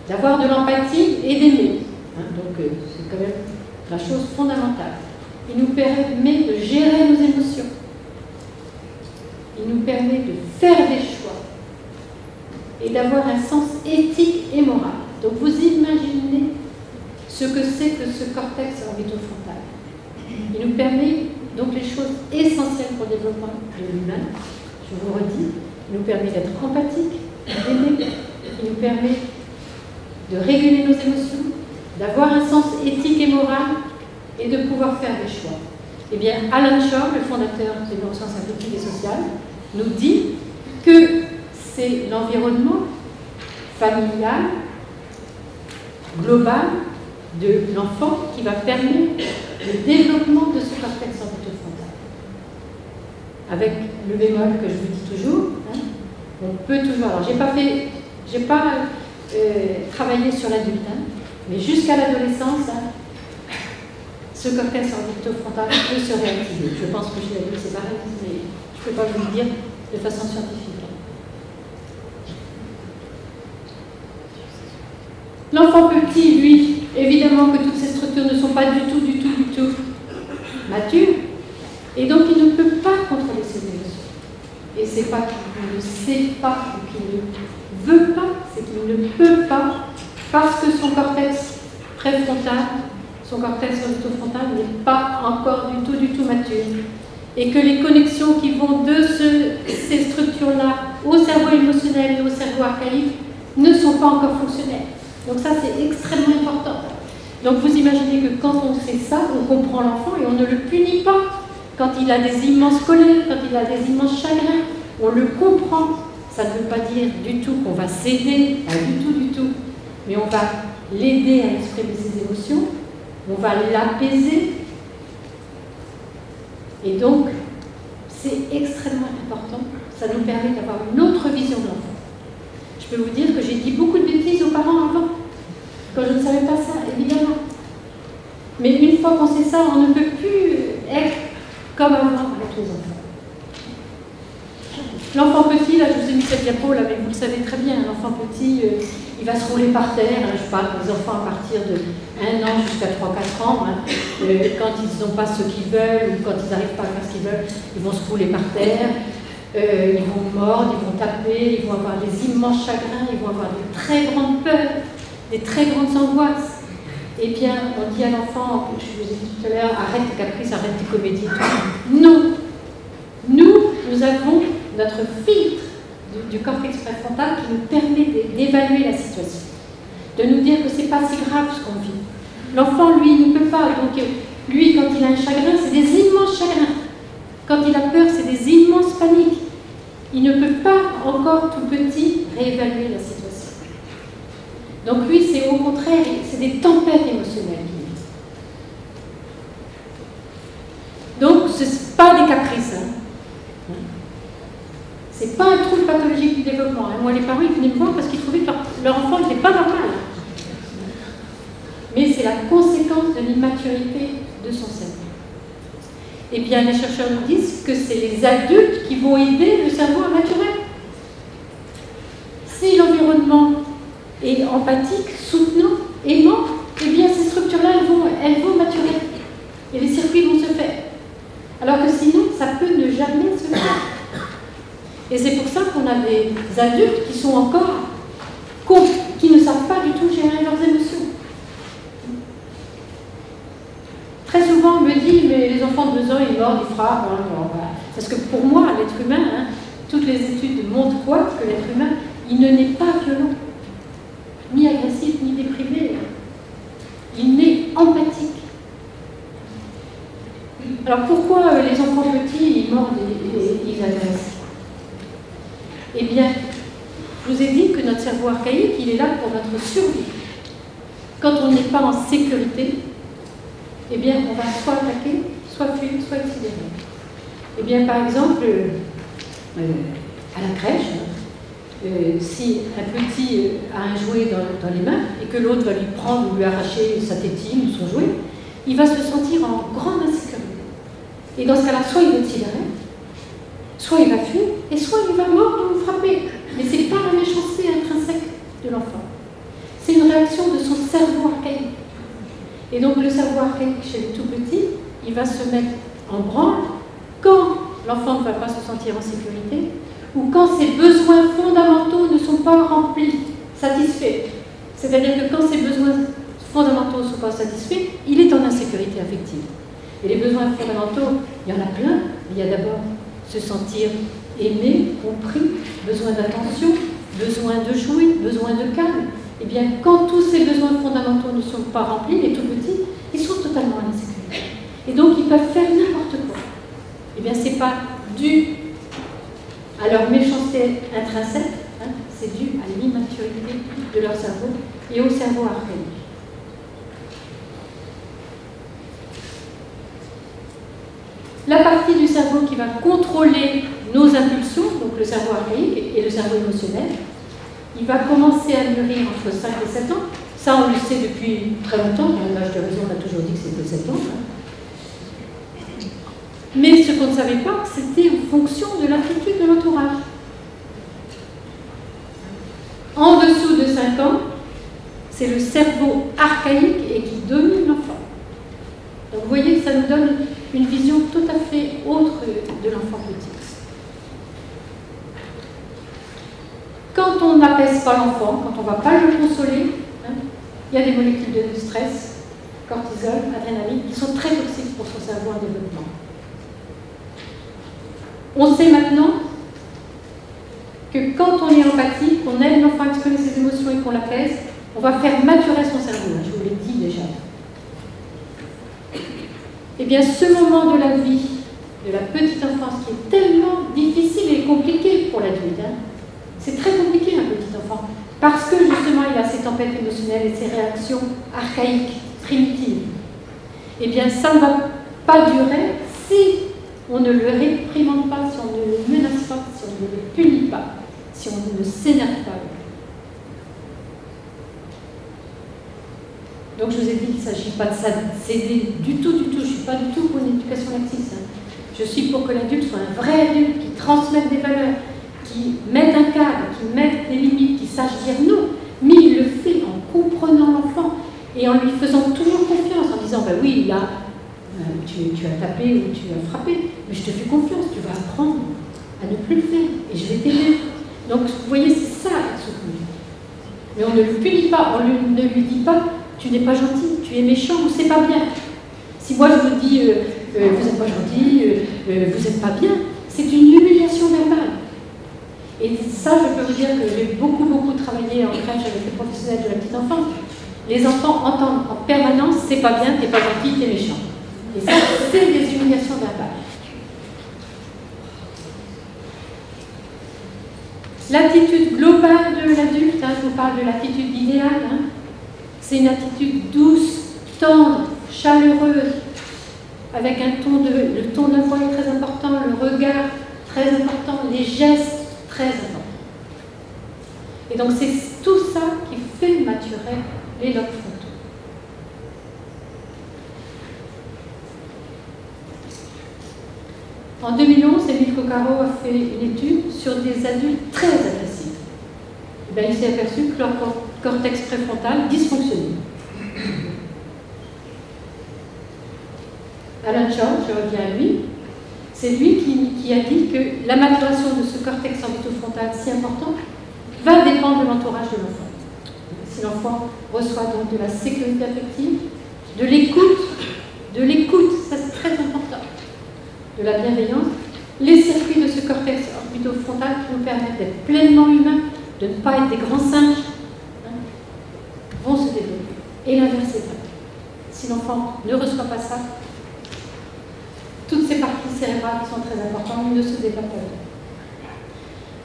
d'avoir de l'empathie et d'aimer. Donc, c'est quand même la chose fondamentale. Il nous permet de gérer nos émotions. Il nous permet de faire des choix et d'avoir un sens éthique et moral. Donc, vous imaginez ce que c'est que ce cortex orbitofrontal. Il nous permet donc les choses essentielles pour le développement de l'humain. Je vous redis, il nous permet d'être empathique, d'aimer. Il nous permet de réguler nos émotions, d'avoir un sens éthique et moral et de pouvoir faire des choix. Eh bien, Alan Shore, le fondateur des neurosciences affectives et sociales, nous dit que c'est l'environnement familial, global, de l'enfant qui va permettre le développement de ce cortex orbitofrontal. Avec le bémol que je vous dis toujours, hein, on peut toujours... Alors, j'ai pas travaillé sur l'adulte, hein, mais jusqu'à l'adolescence, hein, ce cortex orbitofrontal peut se réactiver. Je pense que chez l'adulte, c'est pareil, mais je ne peux pas vous le dire de façon scientifique. L'enfant petit, lui, évidemment que toutes ces structures ne sont pas du tout matures, et donc il ne peut pas contrôler ses émotions. Et c'est pas qu'il ne sait pas ou qu'il ne veut pas, c'est qu'il ne peut pas, parce que son cortex préfrontal, son cortex orbitofrontal n'est pas encore du tout mature. Et que les connexions qui vont de ces structures-là au cerveau émotionnel et au cerveau archaïque ne sont pas encore fonctionnelles. Donc ça, c'est extrêmement important. Donc vous imaginez que quand on sait ça, on comprend l'enfant et on ne le punit pas. Quand il a des immenses colères, quand il a des immenses chagrins, on le comprend. Ça ne veut pas dire du tout qu'on va céder, pas du tout. Mais on va l'aider à exprimer ses émotions, on va l'apaiser. Et donc, c'est extrêmement important. Ça nous permet d'avoir une autre vision de l'enfant. Je peux vous dire que j'ai dit beaucoup de bêtises aux parents avant, quand je ne savais pas ça, évidemment. Mais une fois qu'on sait ça, on ne peut plus être comme avant avec les enfants. L'enfant petit, là je vous ai mis cette diapo, là, mais vous le savez très bien, l'enfant petit, il va se rouler par terre. Je parle des enfants à partir de 1 an jusqu'à 3-4 ans. Quand ils n'ont pas ce qu'ils veulent, ou quand ils n'arrivent pas à faire ce qu'ils veulent, ils vont se rouler par terre, ils vont mordre, ils vont taper, ils vont avoir des immenses chagrins, ils vont avoir de très grandes peurs, des très grandes angoisses. Eh bien, on dit à l'enfant, je vous ai dit tout à l'heure, arrête tes caprices, arrête tes comédies. Non. Nous avons notre filtre du cortex préfrontal qui nous permet d'évaluer la situation, de nous dire que ce n'est pas si grave ce qu'on vit. L'enfant, lui, ne peut pas. Donc, lui, quand il a un chagrin, c'est des immenses chagrins. Quand il a peur, c'est des immenses paniques. Il ne peut pas, encore tout petit, réévaluer la situation. Donc, lui, c'est au contraire, c'est des tempêtes émotionnelles. Donc, ce n'est pas des caprices. C'est pas un trouble pathologique du développement. Moi, les parents, ils venaient me voir parce qu'ils trouvaient que leur enfant n'était pas normal. Mais c'est la conséquence de l'immaturité de son cerveau. Eh bien, les chercheurs nous disent que c'est les adultes qui vont aider le cerveau à maturer. Si l'environnement est empathique, soutenant, aimant, eh bien, ces structures-là, elles vont maturer. Et les circuits vont se faire. Alors que sinon, ça peut ne jamais se faire. Et c'est pour ça qu'on a des adultes qui sont encore, qui ne savent pas du tout gérer leurs émotions. Très souvent, on me dit, mais les enfants de 2 ans, ils mordent, ils frappent. Parce que pour moi, l'être humain, toutes les études montrent quoi? Que l'être humain, il ne naît pas violent, ni agressif, ni déprimé. Il naît empathique. Alors pourquoi les enfants petits, ils mordent et ils agressent? Eh bien, je vous ai dit que notre cerveau archaïque, il est là pour notre survie. Quand on n'est pas en sécurité, eh bien, on va soit attaquer, soit fuir, soit accélérer. Eh bien, par exemple, à la crèche, si un petit a un jouet dans les mains et que l'autre va lui prendre ou lui arracher sa tétine ou son jouet, il va se sentir en grande insécurité. Et dans ce cas-là, soit il va tirer, soit il va fuir, et soit il va mordre ou frapper. Mais ce n'est pas la méchanceté intrinsèque de l'enfant. C'est une réaction de son cerveau archaïque. Et donc le cerveau archaïque chez le tout petit, il va se mettre en branle quand l'enfant ne va pas se sentir en sécurité ou quand ses besoins fondamentaux ne sont pas remplis, satisfaits. C'est-à-dire que quand ses besoins fondamentaux ne sont pas satisfaits, il est en insécurité affective. Et les besoins fondamentaux, il y en a plein. Il y a d'abord se sentir aimé, compris, besoin d'attention, besoin de jouer, besoin de calme. Eh bien, quand tous ces besoins fondamentaux ne sont pas remplis, les tout petits, ils sont totalement en insécurité. Et donc, ils peuvent faire n'importe quoi. Eh bien, ce n'est pas dû à leur méchanceté intrinsèque, c'est dû à l'immaturité de leur cerveau et au cerveau archaïque. La partie du cerveau qui va contrôler nos impulsions, donc le cerveau archaïque et le cerveau émotionnel, il va commencer à mûrir entre 5 et 7 ans. Ça, on le sait depuis très longtemps. À l'âge de raison, on a toujours dit que c'était 7 ans. Mais ce qu'on ne savait pas, c'était en fonction de l'attitude de l'entourage. En dessous de 5 ans, c'est le cerveau archaïque et qui domine l'enfant. Donc vous voyez, ça nous donne une vision tout à fait autre de l'enfant petit. on n'apaise pas l'enfant, quand on ne va pas le consoler, hein, il y a des molécules de stress, cortisol, adrénaline, qui sont très toxiques pour son cerveau en développement. On sait maintenant que quand on est empathique, qu'on aide l'enfant à exprimer ses émotions et qu'on l'apaise, on va faire maturer son cerveau, je vous l'ai dit déjà. Eh bien, ce moment de la vie, de la petite enfance, qui est tellement difficile et compliqué pour l'adulte, hein. C'est très compliqué un petit enfant, parce que justement il a ses tempêtes émotionnelles et ses réactions archaïques, primitives. Eh bien, ça ne va pas durer si on ne le réprimande pas, si on ne le menace pas, si on ne le punit pas, si on ne s'énerve pas. Donc je vous ai dit qu'il ne s'agit pas de céder du tout, je ne suis pas du tout pour une éducation laxiste. Hein. Je suis pour que l'adulte soit un vrai adulte, qui transmette des valeurs, qui mette un cadre, qui mette des limites, qui sache dire non. Mais il le fait en comprenant l'enfant et en lui faisant toujours confiance, en disant ben oui, là, tu as tapé ou tu as frappé, mais je te fais confiance, tu vas apprendre à ne plus le faire et je vais t'aider. Donc vous voyez, c'est ça être soutenu. Mais on ne le punit pas, on ne lui dit pas tu n'es pas gentil, tu es méchant ou c'est pas bien. Si moi je vous dis vous n'êtes pas gentil, vous n'êtes pas bien, c'est une humiliation verbale. Et ça, je peux vous dire que j'ai beaucoup travaillé en crèche avec les professionnels de la petite enfance. Les enfants entendent en permanence c'est pas bien, t'es pas gentil, t'es méchant. Et ça, c'est des humiliations verbales. L'attitude globale de l'adulte, hein, je vous parle de l'attitude idéale, hein, c'est une attitude douce, tendre, chaleureuse, avec un ton le ton de voix est très important, le regard très important, les gestes très importants. Et donc c'est tout ça qui fait maturer les lobes frontaux. En 2011, Émile Coccaro a fait une étude sur des adultes très agressifs. Et bien, il s'est aperçu que leur cortex préfrontal dysfonctionnait. Alan Shore, je reviens à lui, c'est lui qui a dit que la maturation de ce cortex orbitofrontal si important va dépendre de l'entourage de l'enfant. Si l'enfant reçoit donc de la sécurité affective, de l'écoute, ça c'est très important, de la bienveillance, les circuits de ce cortex orbitofrontal qui nous permettent d'être pleinement humains, de ne pas être des grands singes, hein, vont se développer. Et l'inverse est vrai. Si l'enfant ne reçoit pas ça, toutes ces parties cérébrales qui sont très importantes ne se développent pas.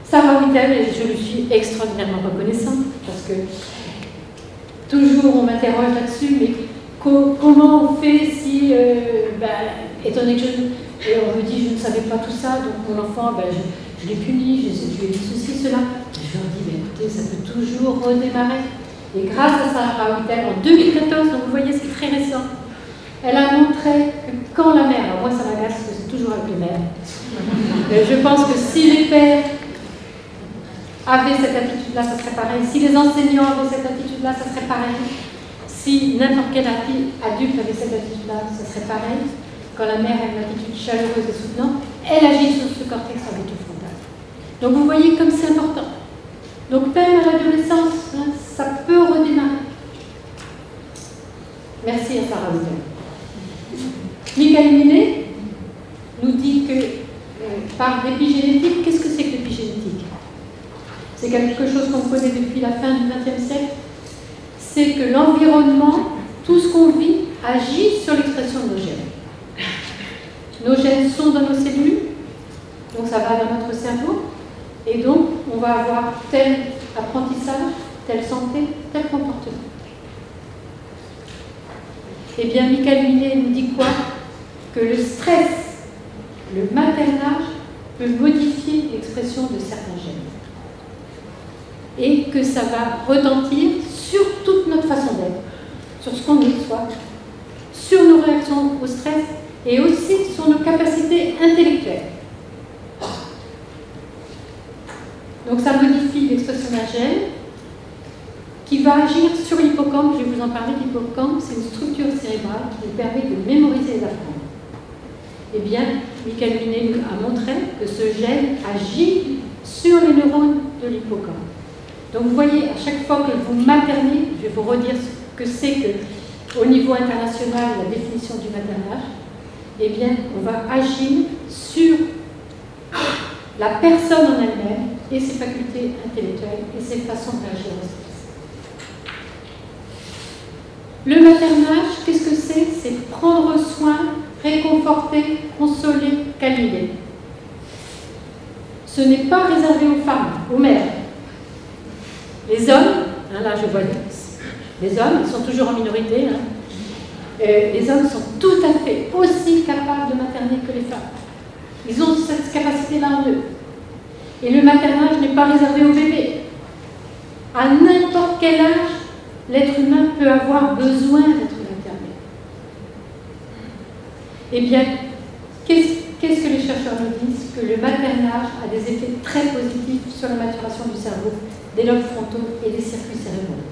Sarah Whittel, et je lui suis extraordinairement reconnaissante, parce que toujours on m'interroge là-dessus, mais comment on fait si, étant donné que on me dit je ne savais pas tout ça, donc mon enfant, je l'ai puni, je lui ai dit ceci, cela. Je leur dis, écoutez, ça peut toujours redémarrer. Et grâce à Sarah Whittel, en 2014, donc vous voyez, c'est très récent, elle a montré que quand la mère, alors moi ça m'agace parce que c'est toujours avec les mères, je pense que si les pères avaient cette attitude-là, ça serait pareil. Si les enseignants avaient cette attitude-là, ça serait pareil. Si n'importe quel adulte avait cette attitude-là, ça serait pareil. Quand la mère a une attitude chaleureuse et soutenante, elle agit sur ce cortex orbitofrontal. Donc vous voyez comme c'est important. Donc même à l'adolescence, hein, ça peut redémarrer. Merci à Sarah Whittel. Michael Minet nous dit que par l'épigénétique, qu'est-ce que c'est que l'épigénétique? C'est quelque chose qu'on connaît depuis la fin du XXe siècle. C'est que l'environnement, tout ce qu'on vit, agit sur l'expression de nos gènes. Nos gènes sont dans nos cellules, donc ça va dans notre cerveau, et donc on va avoir tel apprentissage, telle santé, tel comportement. Eh bien, Michael Minet nous dit quoi? Que le stress, le maternage, peut modifier l'expression de certains gènes. Et que ça va retentir sur toute notre façon d'être, sur ce qu'on est soi, sur nos réactions au stress et aussi sur nos capacités intellectuelles. Donc ça modifie l'expression d'un gène qui va agir sur l'hippocampe. Je vais vous en parler. L'hippocampe, c'est une structure cérébrale qui nous permet de mémoriser et d'apprendre. Eh bien, Michael Minet a montré que ce gène agit sur les neurones de l'hippocampe. Donc vous voyez, à chaque fois que vous maternez, je vais vous redire ce que c'est qu'au niveau international, la définition du maternage, eh bien, on va agir sur la personne en elle-même et ses facultés intellectuelles et ses façons de réagir au stress. Le maternage, qu'est-ce que c'est? C'est prendre soin, réconforter, consoler, câliner. Ce n'est pas réservé aux femmes, aux mères. Les hommes, hein, là je vois les hommes, ils sont toujours en minorité, hein. Les hommes sont tout à fait aussi capables de materner que les femmes. Ils ont cette capacité-là en eux. Et le maternage n'est pas réservé aux bébés. À n'importe quel âge, l'être humain peut avoir besoin d'être materné. Eh bien, qu'est-ce que les chercheurs nous disent? Que le maternage a des effets très positifs sur la maturation du cerveau, des lobes frontaux et des circuits cérébraux.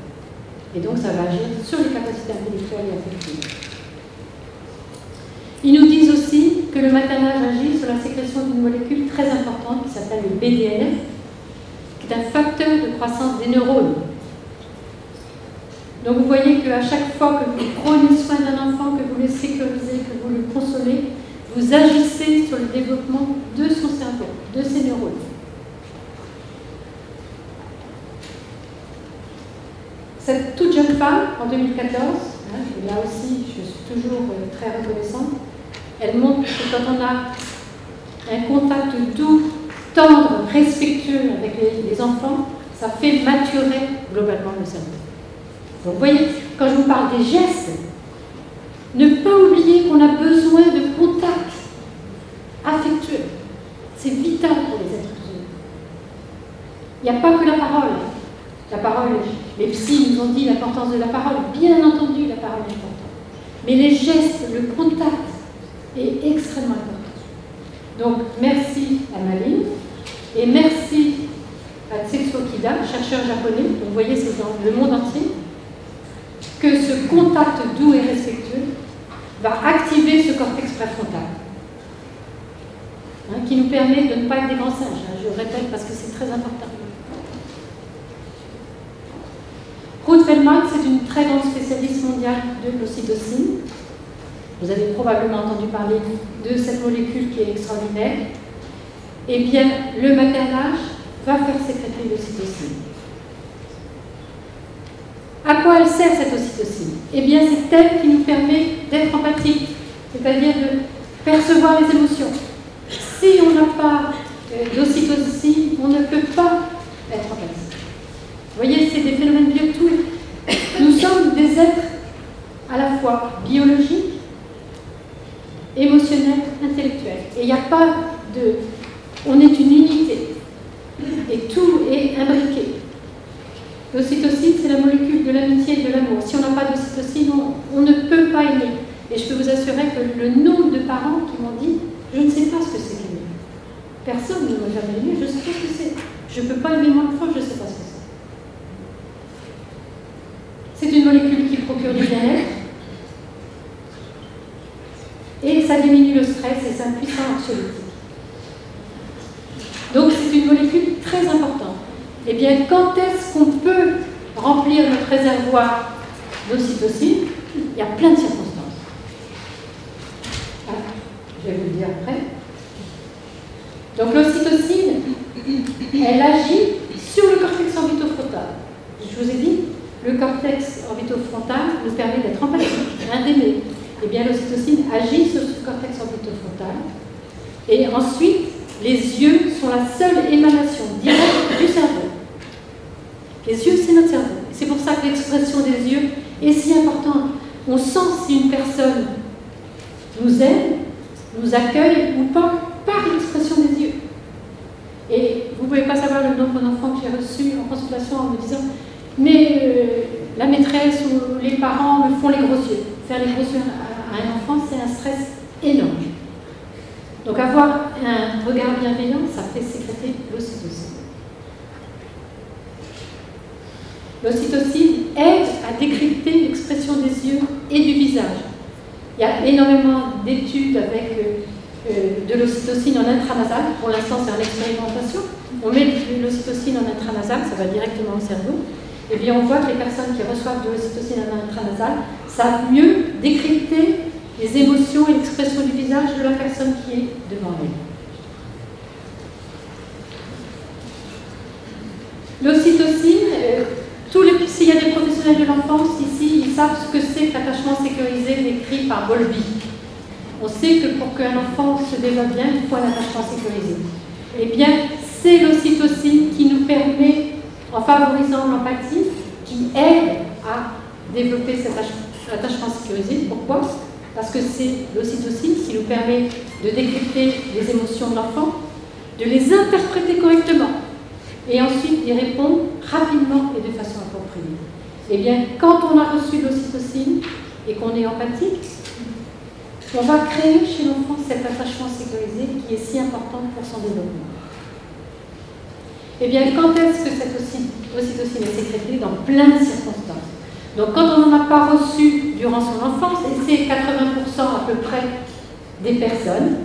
Et donc, ça va agir sur les capacités intellectuelles et affectives. Ils nous disent aussi que le maternage agit sur la sécrétion d'une molécule très importante qui s'appelle le BDNF, qui est un facteur de croissance des neurones. Donc, vous voyez qu'à chaque fois que vous prenez soin d'un enfant, que vous le sécurisez, que vous le consolez, vous agissez sur le développement de son cerveau, de ses neurones. Cette toute jeune femme, en 2014, hein, là aussi je suis toujours très reconnaissante, elle montre que quand on a un contact doux, tendre, respectueux avec les enfants, ça fait maturer globalement le cerveau. Donc vous voyez, quand je vous parle des gestes, ne pas oublier qu'on a besoin de contact affectueux. C'est vital pour les êtres humains. Il n'y a pas que la parole. La parole, les psys nous ont dit l'importance de la parole. Bien entendu, la parole est importante. Mais les gestes, le contact est extrêmement important. Donc, merci à Maline et merci à Tsetsuo Kida, chercheur japonais. Donc, vous voyez, c'est dans le monde entier que ce contact doux et respectueux va activer ce cortex préfrontal, hein, qui nous permet de ne pas être des grands singes. Hein, je le répète parce que c'est très important. Ruth Feldman, c'est une très grande spécialiste mondiale de l'ocytocine. Vous avez probablement entendu parler de cette molécule qui est extraordinaire. Eh bien, le maternage va faire sécréter l'ocytocine. À quoi elle sert cette ocytocine? Eh bien, c'est elle qui nous permet d'être empathique, c'est-à-dire de percevoir les émotions. Si on n'a pas d'ocytocine, on ne peut pas être empathique. Vous voyez, c'est des phénomènes biotiques. Nous sommes des êtres à la fois biologiques, émotionnels, intellectuels. Et il n'y a pas de... On est une unité. Et tout est imbriqué. L'ocytocine, c'est la molécule de l'amitié et de l'amour. Si on n'a pas d'ocytocine, on ne peut pas aimer. Et je peux vous assurer que le nombre de parents qui m'ont dit « Je ne sais pas ce que c'est qu'aimer. Personne ne m'a jamais aimé, je ne sais pas ce que c'est. Je ne peux pas aimer mon enfant, je ne sais pas ce que c'est. » C'est une molécule qui procure du bien-être et ça diminue le stress et c'est un puissant anxiolytique. Donc c'est une molécule très importante. Eh bien, quand est-ce qu'on peut remplir notre réservoir d'ocytocine? Il y a plein de circonstances. Ah, je vais vous le dire après. Donc l'ocytocine, elle agit sur le cortex orbitofrontal. Je vous ai dit, le cortex orbitofrontal nous permet d'être empathique, d'aimer. Eh bien, l'ocytocine agit sur ce cortex orbitofrontal. Et ensuite, les yeux sont la seule émanation directe du cerveau. Les yeux, c'est notre cerveau. C'est pour ça que l'expression des yeux est si importante. On sent si une personne nous aime, nous accueille ou pas, par l'expression des yeux. Et vous ne pouvez pas savoir le nombre d'enfants que j'ai reçus en consultation en me disant « Mais la maîtresse ou les parents me font les gros yeux. » Faire les gros yeux à un enfant, c'est un stress énorme. Donc avoir un regard bienveillant, ça fait sécréter l'ocytocine. L'ocytocine aide à décrypter l'expression des yeux et du visage. Il y a énormément d'études avec de l'ocytocine en intranasal. Pour l'instant, c'est en expérimentation, on met de l'ocytocine en intranasal, ça va directement au cerveau, et bien on voit que les personnes qui reçoivent de l'ocytocine en intranasal savent mieux décrypter les émotions et l'expression du visage de la personne qui est devant elle. L'ocytocine, s'il y a des professionnels de l'enfance ici, ils savent ce que c'est que l'attachement sécurisé décrit par Bowlby. On sait que pour qu'un enfant se développe bien, il faut un attachement sécurisé. Eh bien, c'est l'ocytocine qui nous permet, en favorisant l'empathie, qui aide à développer cet attachement sécurisé. Pourquoi? Parce que c'est l'ocytocine qui nous permet de décrypter les émotions de l'enfant, de les interpréter correctement, et ensuite d'y répondre rapidement et de façon appropriée. Eh bien, quand on a reçu l'ocytocine et qu'on est empathique, on va créer chez l'enfant cet attachement sécurisé qui est si important pour son développement. Eh bien, quand est-ce que cette ocytocine est sécrétée? Dans plein de circonstances. Donc, quand on n'en a pas reçu durant son enfance, et c'est 80% à peu près des personnes,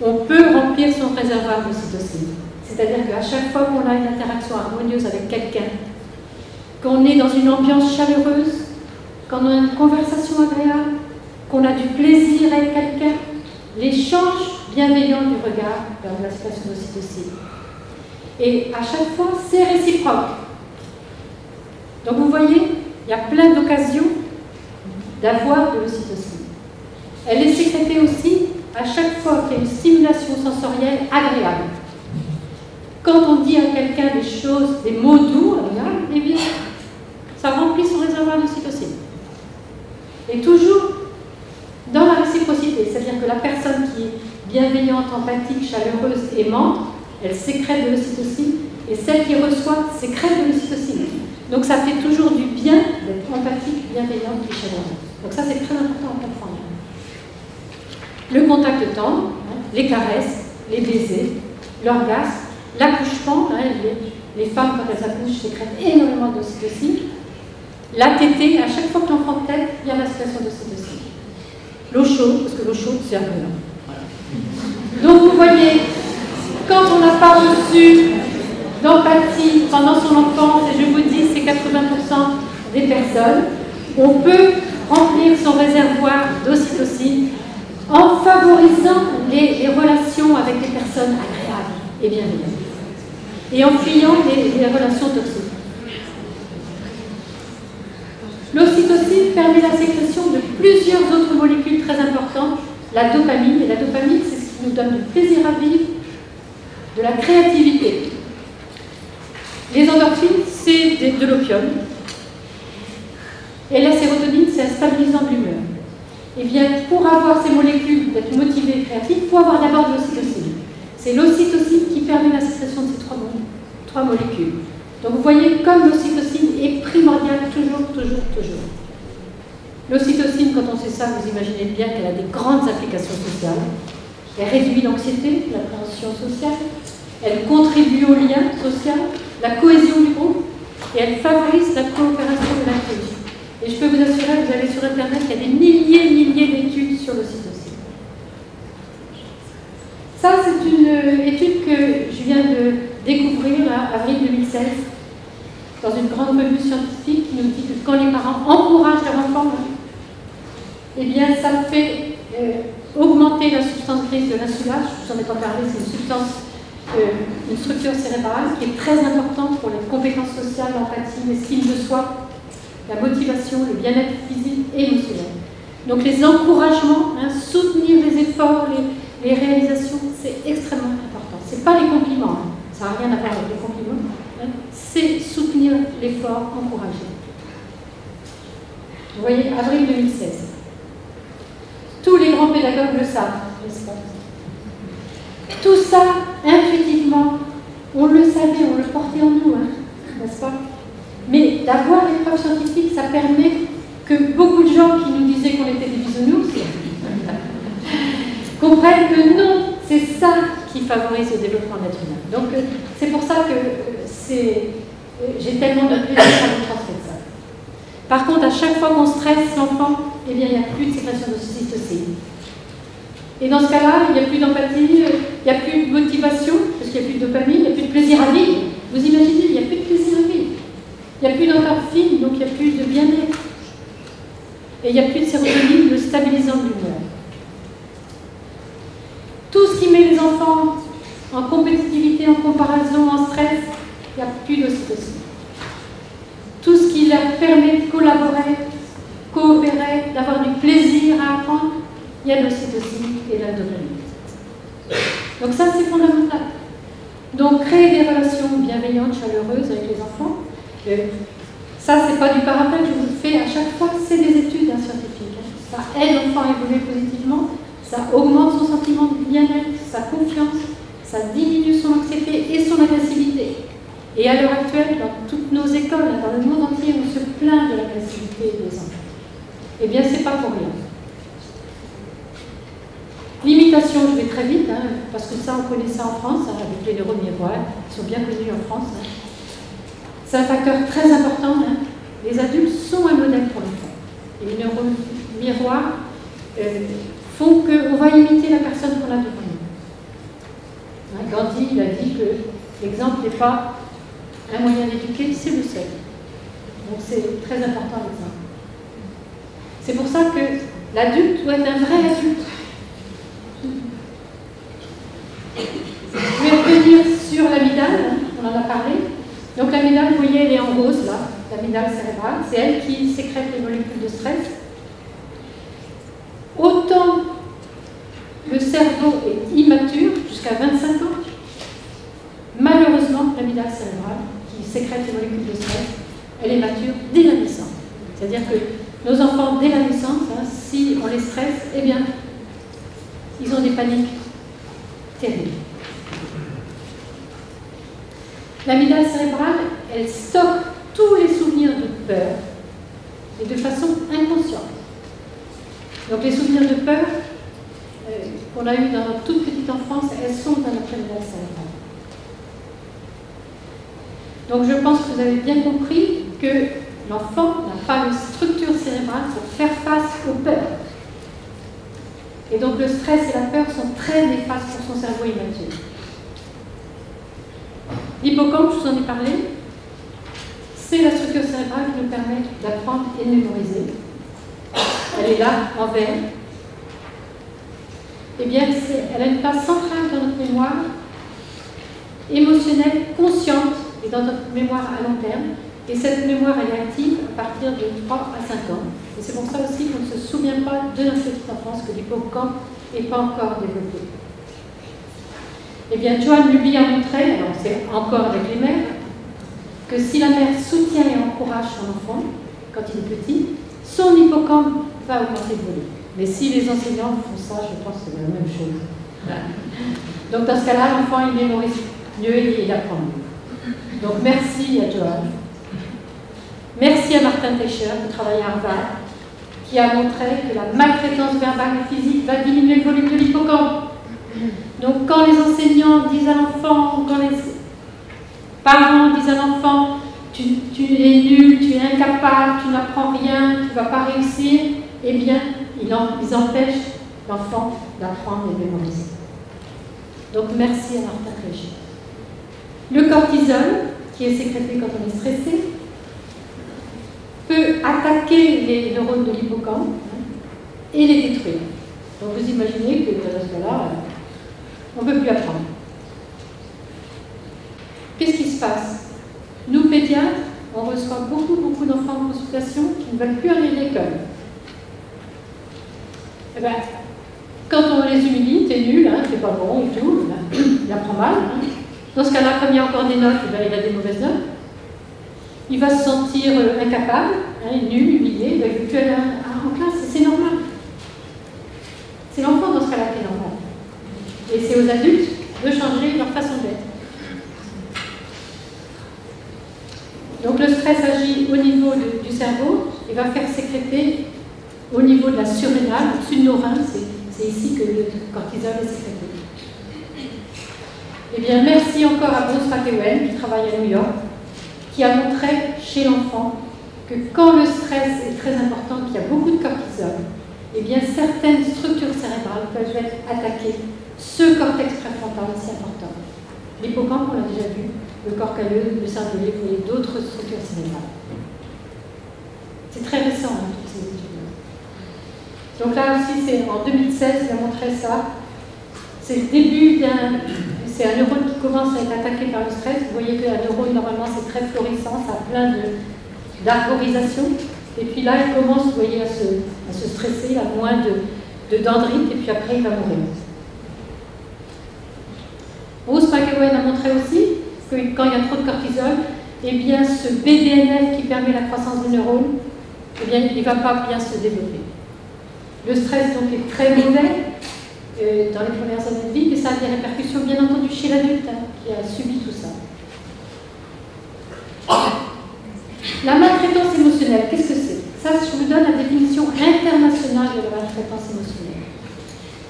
on peut remplir son réservoir d'ocytocine. C'est-à-dire qu'à chaque fois qu'on a une interaction harmonieuse avec quelqu'un, qu'on est dans une ambiance chaleureuse, qu'on a une conversation agréable, qu'on a du plaisir avec quelqu'un, l'échange bienveillant du regard dans la situation d'ocytocine. Et à chaque fois, c'est réciproque. Donc vous voyez, il y a plein d'occasions d'avoir de l'ocytocine. Elle est sécrétée aussi à chaque fois qu'il y a une stimulation sensorielle agréable. Quand on dit à quelqu'un des choses, des mots doux, agréables, eh bien, ça remplit son réservoir d'ocytocine. Et toujours dans la réciprocité, c'est-à-dire que la personne qui est bienveillante, empathique, chaleureuse, aimante, elle sécrète de l'ocytocine, et celle qui reçoit sécrète de l'ocytocine. Donc ça fait toujours du bien d'être empathique, bienveillante et chaleureuse. Donc ça, c'est très important à comprendre. Le contact tendre, les caresses, les baisers, l'orgasme, l'accouchement, les femmes quand elles accouchent sécrètent énormément d'ocytocine. La tétée, à chaque fois que l'enfant tète, il y a la sécrétion d'ocytocine. L'eau chaude, parce que l'eau chaude, c'est agréable. Voilà. Donc vous voyez, quand on n'a pas reçu d'empathie pendant son enfance, et je vous dis, c'est 80% des personnes, on peut remplir son réservoir d'ocytocine en favorisant les relations avec des personnes agréables et bienveillantes, et en fuyant les relations toxiques. L'ocytocine permet la sécrétion de plusieurs autres molécules très importantes, la dopamine, et la dopamine, c'est ce qui nous donne du plaisir à vivre, de la créativité. Les endorphines, c'est de l'opium. Et la sérotonine, c'est un stabilisant de l'humeur. Eh bien, pour avoir ces molécules, d'être motivé et créatif, il faut avoir d'abord de l'ocytocine. C'est l'ocytocine qui permet la sécrétion de ces trois molécules. Donc vous voyez, comme l'ocytocine est primordiale toujours. L'ocytocine, quand on sait ça, vous imaginez bien qu'elle a des grandes applications sociales. Elle réduit l'anxiété, l'appréhension sociale, elle contribue au lien social, la cohésion du groupe, et elle favorise la coopération de l'individu. Et je peux vous assurer, vous allez sur Internet, il y a des milliers d'études sur l'ocytocine. Ça, c'est une étude que je viens de découvrir en avril 2016, dans une grande revue scientifique qui nous dit que quand les parents encouragent leur enfant, eh bien, ça fait augmenter la substance grise de l'insulage. Je vous en ai pas parlé, c'est une substance, une structure cérébrale qui est très importante pour les compétences sociales, l'empathie, l'estime de soi, la motivation, le bien-être physique et émotionnel. Donc les encouragements, soutenir les efforts, les réalisations, c'est extrêmement important. Ce n'est pas les compliments, ça n'a rien à voir avec les compliments, c'est soutenir l'effort, encourager. Vous voyez, avril 2016. Tous les grands pédagogues le savent, n'est-ce pas? Tout ça, intuitivement, on le savait, on le portait en nous, n'est-ce pas? Mais d'avoir les preuves scientifiques, ça permet que beaucoup de gens qui nous disaient qu'on était des bisounours comprennent que non, c'est ça qui favorise le développement de l'être humain. Donc c'est pour ça que j'ai tellement de plaisir à vous transmettre ça. Par contre, à chaque fois qu'on stresse l'enfant, eh bien, il n'y a plus de sécrétion d'ocytocine. Et dans ce cas-là, il n'y a plus d'empathie, n'y a plus de motivation, parce qu'il n'y a plus de dopamine, il n'y a plus de plaisir à vivre. Vous imaginez, il n'y a plus de plaisir à vivre. Il n'y a plus d'endorphine, donc il n'y a plus de bien-être. Et il n'y a plus de sérotonine, le stabilisant de l'humeur. Tout ce qui met les enfants en compétitivité, en comparaison, en stress, il n'y a plus d'ocytocine. Tout ce qui leur permet de collaborer, coopérer, d'avoir du plaisir à apprendre, il y a l'ocytocine et la dopamine. Donc ça, c'est fondamental. Donc créer des relations bienveillantes, chaleureuses avec les enfants, ça, c'est pas du parapet que je vous fais à chaque fois, c'est des études scientifiques. Ça aide l'enfant à évoluer positivement, ça augmente son sentiment de bien-être, sa confiance, ça diminue son anxiété et son agressivité. Et à l'heure actuelle, dans toutes nos écoles, dans le monde entier, on se plaint de l'agressivité des enfants. Eh bien, c'est pas pour rien. L'imitation, je vais très vite, parce que ça, on connaît ça en France, avec les neurones miroirs, qui sont bien connus en France. C'est un facteur très important. Les adultes sont un modèle pour l'enfant. Et les neurones miroirs font qu'on va imiter la personne qu'on a devant nous. Gandhi, il a dit que l'exemple n'est pas un moyen d'éduquer, c'est le seul. Donc c'est très important l'exemple. C'est pour ça que l'adulte doit être un vrai adulte. Je vais revenir sur l'amygdale, on en a parlé. Donc l'amygdale, vous voyez, elle est en rose là, l'amygdale cérébrale, c'est elle qui sécrète les molécules de stress. Autant le cerveau est immature, jusqu'à 25 ans, malheureusement, l'amygdale cérébrale, qui sécrète les molécules de stress, elle est mature dès la naissance. C'est-à-dire que nos enfants, dès la naissance, si on les stresse, eh bien, ils ont des paniques terribles. L'amygdale cérébrale, elle stocke tous les souvenirs de peur, et de façon inconsciente. Donc les souvenirs de peur qu'on a eus dans notre toute petite enfance, elles sont dans notre amygdale cérébrale. Donc je pense que vous avez bien compris que l'enfant n'a pas de structure cérébrale pour faire face aux peurs. Et donc le stress et la peur sont très néfastes pour son cerveau immature. L'hippocampe, je vous en ai parlé, c'est la structure cérébrale qui nous permet d'apprendre et de mémoriser. Elle est là, en vert. Eh bien, elle a une place centrale dans notre mémoire émotionnelle, consciente, et dans notre mémoire à long terme. Et cette mémoire, elle est active à partir de 3 à 5 ans. Et c'est pour ça aussi qu'on ne se souvient pas de notre petite enfance, que l'hippocampe n'est pas encore développé. Eh bien, Joan Luby a montré, alors c'est encore avec les mères, que si la mère soutient et encourage son enfant, quand il est petit, son hippocampe va augmenter de volume. Mais si les enseignants font ça, je pense que c'est la même chose. Voilà. Donc dans ce cas-là, l'enfant, il mémorise mieux et il apprend mieux. Donc merci à Joan. Merci à Martin Teicher, qui travaille à Harvard, qui a montré que la maltraitance verbale et physique va diminuer le volume de l'hippocampe. Donc quand les enseignants disent à l'enfant, quand les parents disent à l'enfant, tu es nul, tu es incapable, tu n'apprends rien, tu ne vas pas réussir, eh bien, ils empêchent l'enfant d'apprendre et de mémoriser. Donc merci à Martin Teicher. Le cortisol, qui est sécrété quand on est stressé, peut attaquer les neurones de l'hippocampe et les détruire. Donc vous imaginez que dans ce cas-là, on ne peut plus apprendre. Qu'est-ce qui se passe? Nous, pédiatres, on reçoit beaucoup d'enfants en consultation qui ne veulent plus aller à l'école. Eh bien, quand on les humilie, t'es nul, c'est pas bon et tout, il apprend mal. Dans ce cas-là, comme il y a encore des notes, il a des mauvaises notes. Il va se sentir incapable, nul, humilié, il va plus aller en classe, c'est normal. C'est l'enfant dans ce cas-là qui est normal. Et c'est aux adultes de changer leur façon d'être. Donc le stress agit au niveau du cerveau et va faire sécréter au niveau de la surrénale, au-dessus de nos reins, c'est ici que le cortisol est sécrété. Eh bien, merci encore à Bruce McEwen, qui travaille à New York, qui a montré chez l'enfant que quand le stress est très important, qu'il y a beaucoup de cortisol, eh bien certaines structures cérébrales peuvent être attaquées ce cortex préfrontal, c'est important. L'hippocampe, on l'a déjà vu, le corps calleux, le cervelet et d'autres structures cérébrales. C'est très récent, hein, toutes ces études-là. Donc là aussi, c'est en 2016, il a montré ça. C'est le début d'un... C'est un neurone qui commence à être attaqué par le stress. Vous voyez qu'un neurone, normalement, c'est très florissant, ça a plein d'arborisation. Et puis là, il commence, vous voyez, à se stresser, il a moins de dendrites, et puis après, il va mourir. Bruce McEwen a montré aussi que quand il y a trop de cortisol, eh bien, ce BDNF qui permet la croissance des neurones, eh bien, il ne va pas bien se développer. Le stress, donc, est très mauvais dans les premières années de vie, mais ça a des répercussions, bien entendu, chez l'adulte qui a subi tout ça. La maltraitance émotionnelle, qu'est-ce que c'est? Ça, je vous donne la définition internationale de la maltraitance émotionnelle.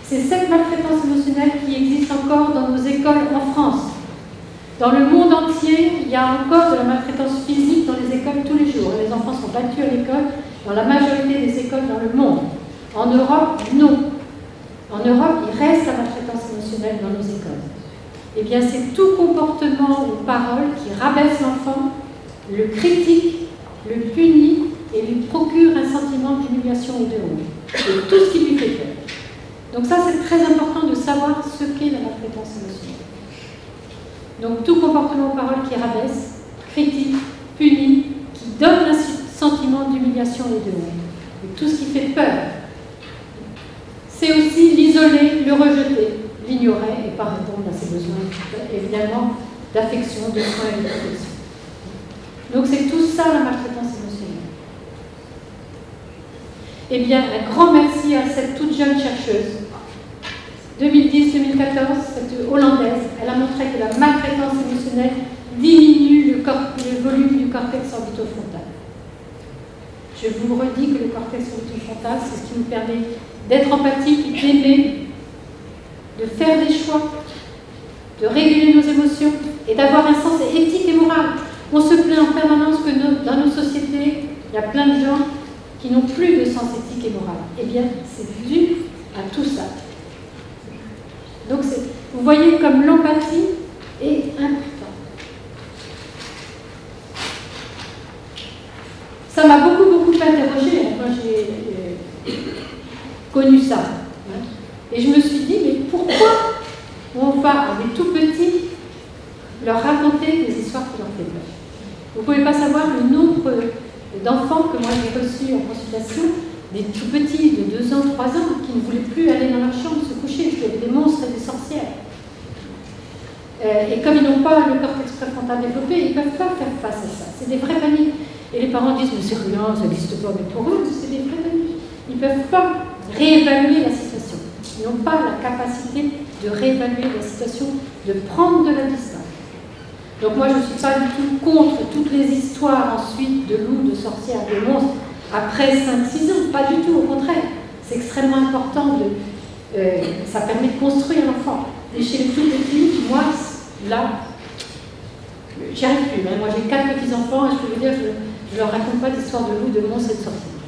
C'est cette maltraitance émotionnelle qui existe encore dans nos écoles en France. Dans le monde entier, il y a encore de la maltraitance physique dans les écoles tous les jours. Les enfants sont battus à l'école dans la majorité des écoles dans le monde. En Europe, non. En Europe, il reste la maltraitance émotionnelle dans nos écoles. Eh bien, c'est tout comportement ou parole qui rabaisse l'enfant, le critique, le punit et lui procure un sentiment d'humiliation ou de honte. Et tout ce qui lui fait peur. Donc ça, c'est très important de savoir ce qu'est la maltraitance émotionnelle. Donc tout comportement ou parole qui rabaisse, critique, punit, qui donne un sentiment d'humiliation et de honte. Et tout ce qui fait peur. C'est aussi l'isoler, le rejeter, l'ignorer et pas répondre à ses besoins, évidemment, d'affection, de soins et de protection. Donc c'est tout ça la maltraitance émotionnelle. Eh bien, un grand merci à cette toute jeune chercheuse. 2010-2014, cette Hollandaise, elle a montré que la maltraitance émotionnelle diminue le volume du cortex orbitofrontal. Je vous redis que le cortex orbitofrontal, c'est ce qui nous permet d'être empathique, d'aimer, de faire des choix, de réguler nos émotions et d'avoir un sens éthique et moral. On se plaint en permanence que dans nos sociétés, il y a plein de gens qui n'ont plus de sens éthique et moral. Eh bien, c'est dû à tout ça. Donc, vous voyez comme l'empathie est importante. Ça m'a beaucoup interrogée. Moi, j'ai connu ça. Et je me suis dit, mais pourquoi on va, à des tout petits, leur raconter des histoires qui leur font peur? Vous ne pouvez pas savoir le nombre d'enfants que moi j'ai reçus en consultation, des tout petits de 2 ans, 3 ans, qui ne voulaient plus aller dans leur chambre se coucher, parce qu'il y avait des monstres et des sorcières. Et comme ils n'ont pas le cortex préfrontal développé, ils ne peuvent pas faire face à ça. C'est des vraies paniques. Et les parents disent, mais c'est rien, ça n'existe pas. Mais pour eux, c'est des vraies paniques. Ils ne peuvent pas réévaluer la situation. Ils n'ont pas la capacité de réévaluer la situation, de prendre de la distance. Donc moi, je ne suis pas du tout contre toutes les histoires ensuite de loups, de sorcières, de monstres, après 5-6 ans. Pas du tout, au contraire. C'est extrêmement important. Ça permet de construire l'enfant. Et chez les tout petits, moi, là, j'y arrive plus. Moi, j'ai 4 petits-enfants et je peux vous dire que je ne leur raconte pas d'histoires de loups, de monstres et de sorcières.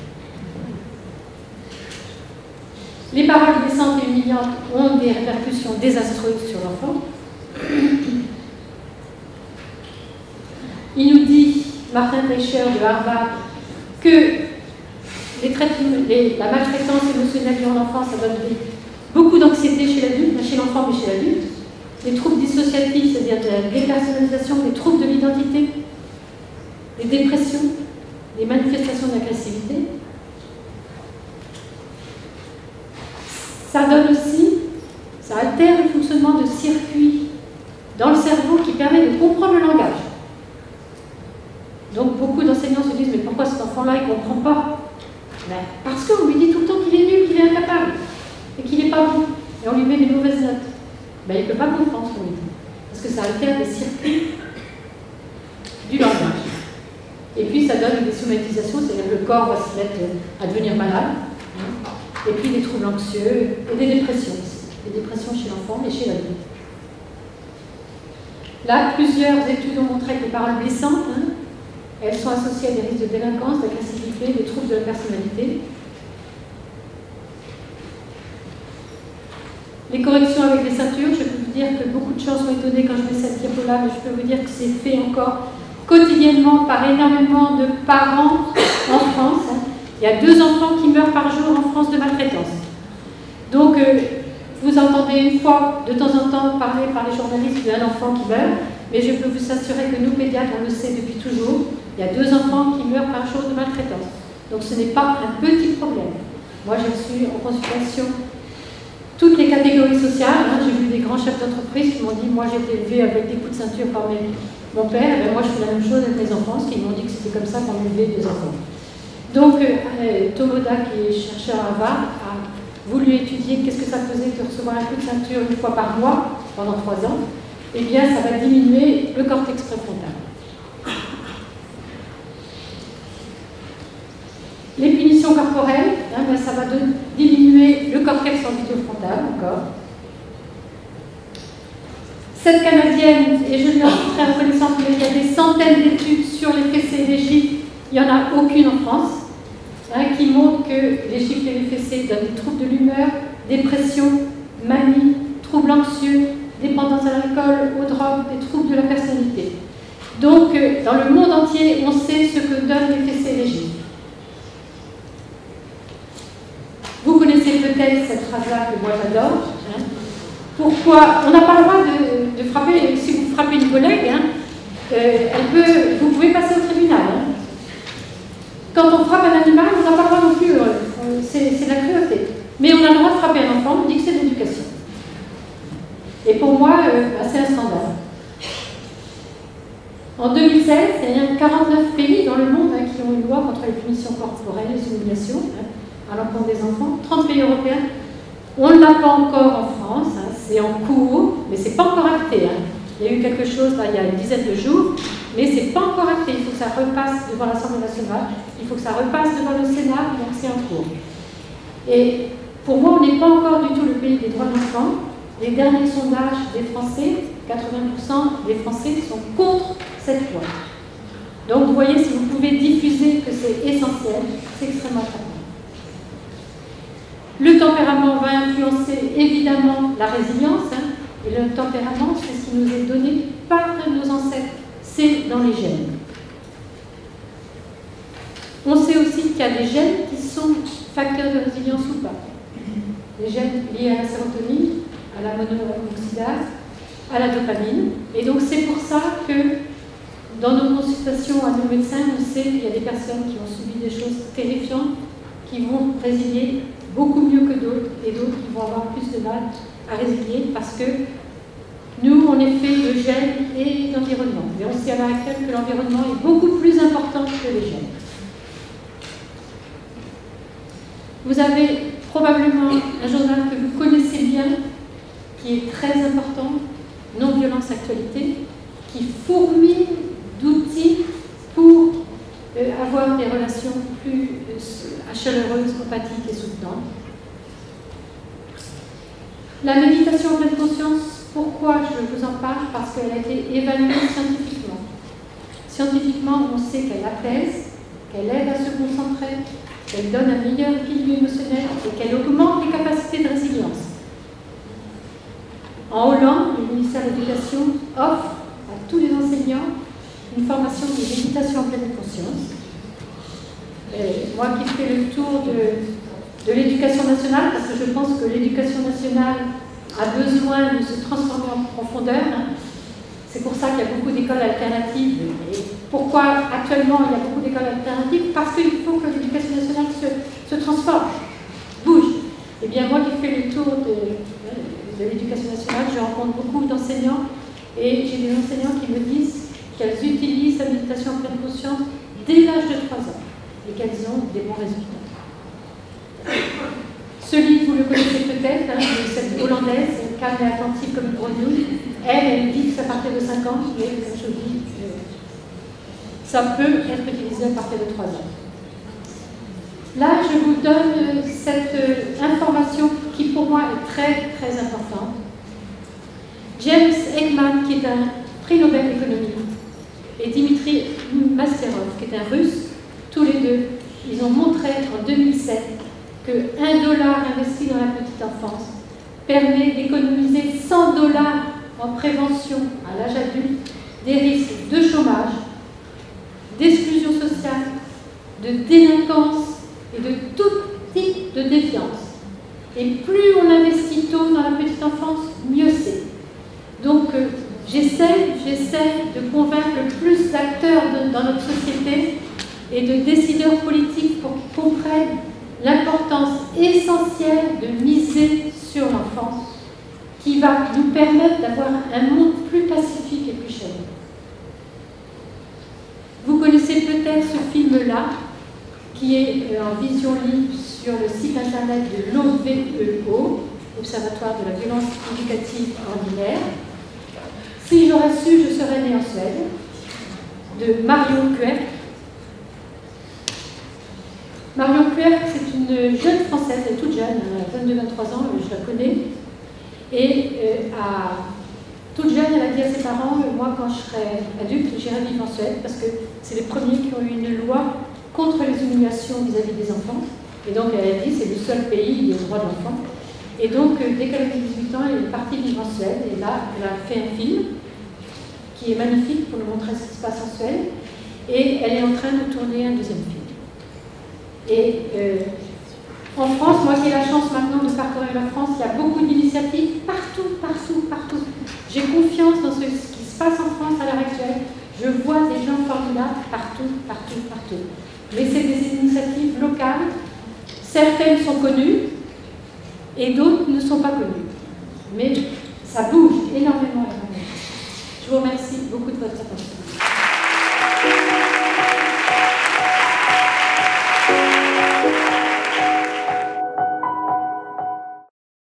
Les paroles blessantes et humiliantes ont des répercussions désastreuses sur l'enfant. Il nous dit, Martin Teicher de Harvard, que la maltraitance émotionnelle durant l'enfance, ça donne beaucoup d'anxiété chez l'adulte, chez l'enfant mais chez l'adulte. Les troubles dissociatifs, c'est-à-dire de la dépersonnalisation, des troubles de l'identité, des dépressions, des manifestations d'agressivité. Ça donne aussi, ça altère le fonctionnement de circuits dans le cerveau qui permet de comprendre le langage. Donc beaucoup d'enseignants se disent, mais pourquoi cet enfant-là, il ne comprend pas? Ben, parce qu'on lui dit tout le temps qu'il est nul, qu'il est incapable, et qu'il n'est pas bon, et on lui met des mauvaises notes. Ben, il ne peut pas comprendre ce qu'on lui dit, parce que ça altère les circuits du langage. Et puis ça donne des somatisations, c'est-à-dire que le corps va se mettre à devenir malade, et puis des troubles anxieux, et des dépressions aussi. Des dépressions chez l'enfant et chez l'adulte. Là, plusieurs études ont montré que les paroles blessantes, elles sont associées à des risques de délinquance, d'agressivité, des troubles de la personnalité. Les corrections avec les ceintures, je peux vous dire que beaucoup de gens sont étonnés quand je mets cette diapo-là, mais je peux vous dire que c'est fait encore quotidiennement par énormément de parents en France. Il y a 2 enfants qui meurent par jour en France de maltraitance. Donc, vous entendez une fois, de temps en temps, parler par les journalistes d'un enfant qui meurt, mais je peux vous assurer que nous, pédiatres, on le sait depuis toujours, il y a 2 enfants qui meurent par jour de maltraitance. Donc, ce n'est pas un petit problème. Moi, j'ai reçu en consultation toutes les catégories sociales. J'ai vu des grands chefs d'entreprise qui m'ont dit, moi, j'ai été élevé avec des coups de ceinture par mon père, et moi, je fais la même chose avec mes enfants, parce qu'ils m'ont dit que c'était comme ça qu'on élevait des enfants. Donc, Tomoda, qui est chercheur à Harvard, a voulu étudier qu'est-ce que ça faisait de recevoir un coup de ceinture 1 fois par mois pendant 3 ans. Eh bien, ça va diminuer le cortex préfrontal. Les punitions corporelles, ça va diminuer le cortex orbitofrontal encore. Cette Canadienne, et je lui en suis très reconnaissante, mais il y a des centaines d'études sur les fessées et les gifles, il n'y en a aucune en France, qui montrent que les gifles et les fessées donnent des troubles de l'humeur, dépression, manie, troubles anxieux, dépendance à l'alcool, aux drogues, des troubles de la personnalité. Donc, dans le monde entier, on sait ce que donnent les fessées et les gifles. Vous connaissez peut-être cette phrase-là que moi j'adore. Pourquoi on n'a pas le droit de frapper, si vous frappez une collègue, vous pouvez passer au tribunal. Quand on frappe un animal, on n'a pas le droit non plus, c'est de la cruauté. Mais on a le droit de frapper un enfant, on dit que c'est de l'éducation. Et pour moi, c'est un scandale. En 2016, il y a 49 pays dans le monde qui ont une loi contre les punitions corporelles, les humiliations, à l'encontre des enfants, 30 pays européens. On ne l'a pas encore en France, c'est en cours, mais ce n'est pas encore acté. Il y a eu quelque chose là, il y a une dizaine de jours, mais ce n'est pas encore acté. Il faut que ça repasse devant l'Assemblée nationale, il faut que ça repasse devant le Sénat, donc c'est en cours. Et pour moi, on n'est pas encore du tout le pays des droits de l'enfant. Les derniers sondages des Français, 80% des Français sont contre cette loi. Donc vous voyez, si vous pouvez diffuser que c'est essentiel, c'est extrêmement important. Le tempérament va influencer évidemment la résilience, et le tempérament, c'est ce qui nous est donné par nos ancêtres, c'est dans les gènes. On sait aussi qu'il y a des gènes qui sont facteurs de résilience ou pas. Des gènes liés à la sérotonine, à la monoxydase, à la dopamine. Et donc c'est pour ça que dans nos consultations à nos médecins, on sait qu'il y a des personnes qui ont subi des choses terrifiantes, qui vont résilier beaucoup mieux que d'autres, et d'autres qui vont avoir plus de mal à résilier, parce que nous, on est fait de gènes et d'environnement. Et on sait à l'heure actuelle que l'environnement est beaucoup plus important que les gènes. Vous avez probablement un journal que vous connaissez bien, qui est très important, Non-violence actualité, qui fourmille d'outils pour avoir des relations plus chaleureuses, empathiques et soutenantes. La méditation en pleine conscience, pourquoi je vous en parle? Parce qu'elle a été évaluée scientifiquement. Scientifiquement, on sait qu'elle apaise, qu'elle aide à se concentrer, qu'elle donne un meilleur équilibre émotionnel et qu'elle augmente les capacités de résilience. En Hollande, le ministère de l'Éducation offre à tous les enseignants une formation de méditation en pleine conscience. Moi qui fais le tour de l'éducation nationale, parce que je pense que l'éducation nationale a besoin de se transformer en profondeur. C'est pour ça qu'il y a beaucoup d'écoles alternatives. Et pourquoi actuellement il y a beaucoup d'écoles alternatives? Parce qu'il faut que l'éducation nationale se transforme, bouge. Et bien moi qui fais le tour de l'éducation nationale, je rencontre beaucoup d'enseignants et j'ai des enseignants qui me disent qu'elles utilisent la méditation en pleine conscience dès l'âge de 3 ans et qu'elles ont des bons résultats. Ce livre, vous le connaissez peut-être, de cette Hollandaise, calme et attentive comme une grenouille. Elle dit que c'est à partir de 5 ans, mais comme je vous dis, ça peut être utilisé à partir de 3 ans. Là, je vous donne cette information qui pour moi est très très importante. James Heckman, qui est un prix Nobel d'économie, et Dimitri Masterov, qui est un russe, tous les deux, ils ont montré en 2007 que $1 investi dans la petite enfance permet d'économiser 100 $ en prévention à l'âge adulte des risques de chômage, d'exclusion sociale, de délinquance et de tout type de défiance. Et plus on investit tôt dans la petite enfance, mieux c'est. Donc j'essaie de convaincre le plus d'acteurs dans notre société et de décideurs politiques pour qu'ils comprennent l'importance essentielle de miser sur l'enfance, qui va nous permettre d'avoir un monde plus pacifique et plus chaleureux. Vous connaissez peut-être ce film-là, qui est en vision libre sur le site internet de l'OVEO, Observatoire de la violence éducative ordinaire. Si j'aurais su, je serais née en Suède, de Marion Kuerk. Marion Kuerk, c'est une jeune Française, elle est toute jeune, elle a 22-23 ans, je la connais. Et toute jeune, elle a dit à ses parents, moi quand je serai adulte, j'irai vivre en Suède, parce que c'est les premiers qui ont eu une loi contre les humiliations vis-à-vis des enfants. Et donc elle a dit, c'est le seul pays des droits de l'enfant. Et donc, dès qu'elle a eu 18 ans, elle est partie vivre en Suède. Et là, elle a fait un film qui est magnifique pour nous montrer ce qui se passe en Suède. Et elle est en train de tourner un deuxième film. Et en France, moi qui ai la chance maintenant de parcourir la France, il y a beaucoup d'initiatives partout, partout, partout. J'ai confiance dans ce qui se passe en France à l'heure actuelle. Je vois des gens formidables partout, partout, partout. Mais c'est des initiatives locales. Certaines sont connues et d'autres ne sont pas connues. Mais ça bouge énormément. Je vous remercie beaucoup de votre attention.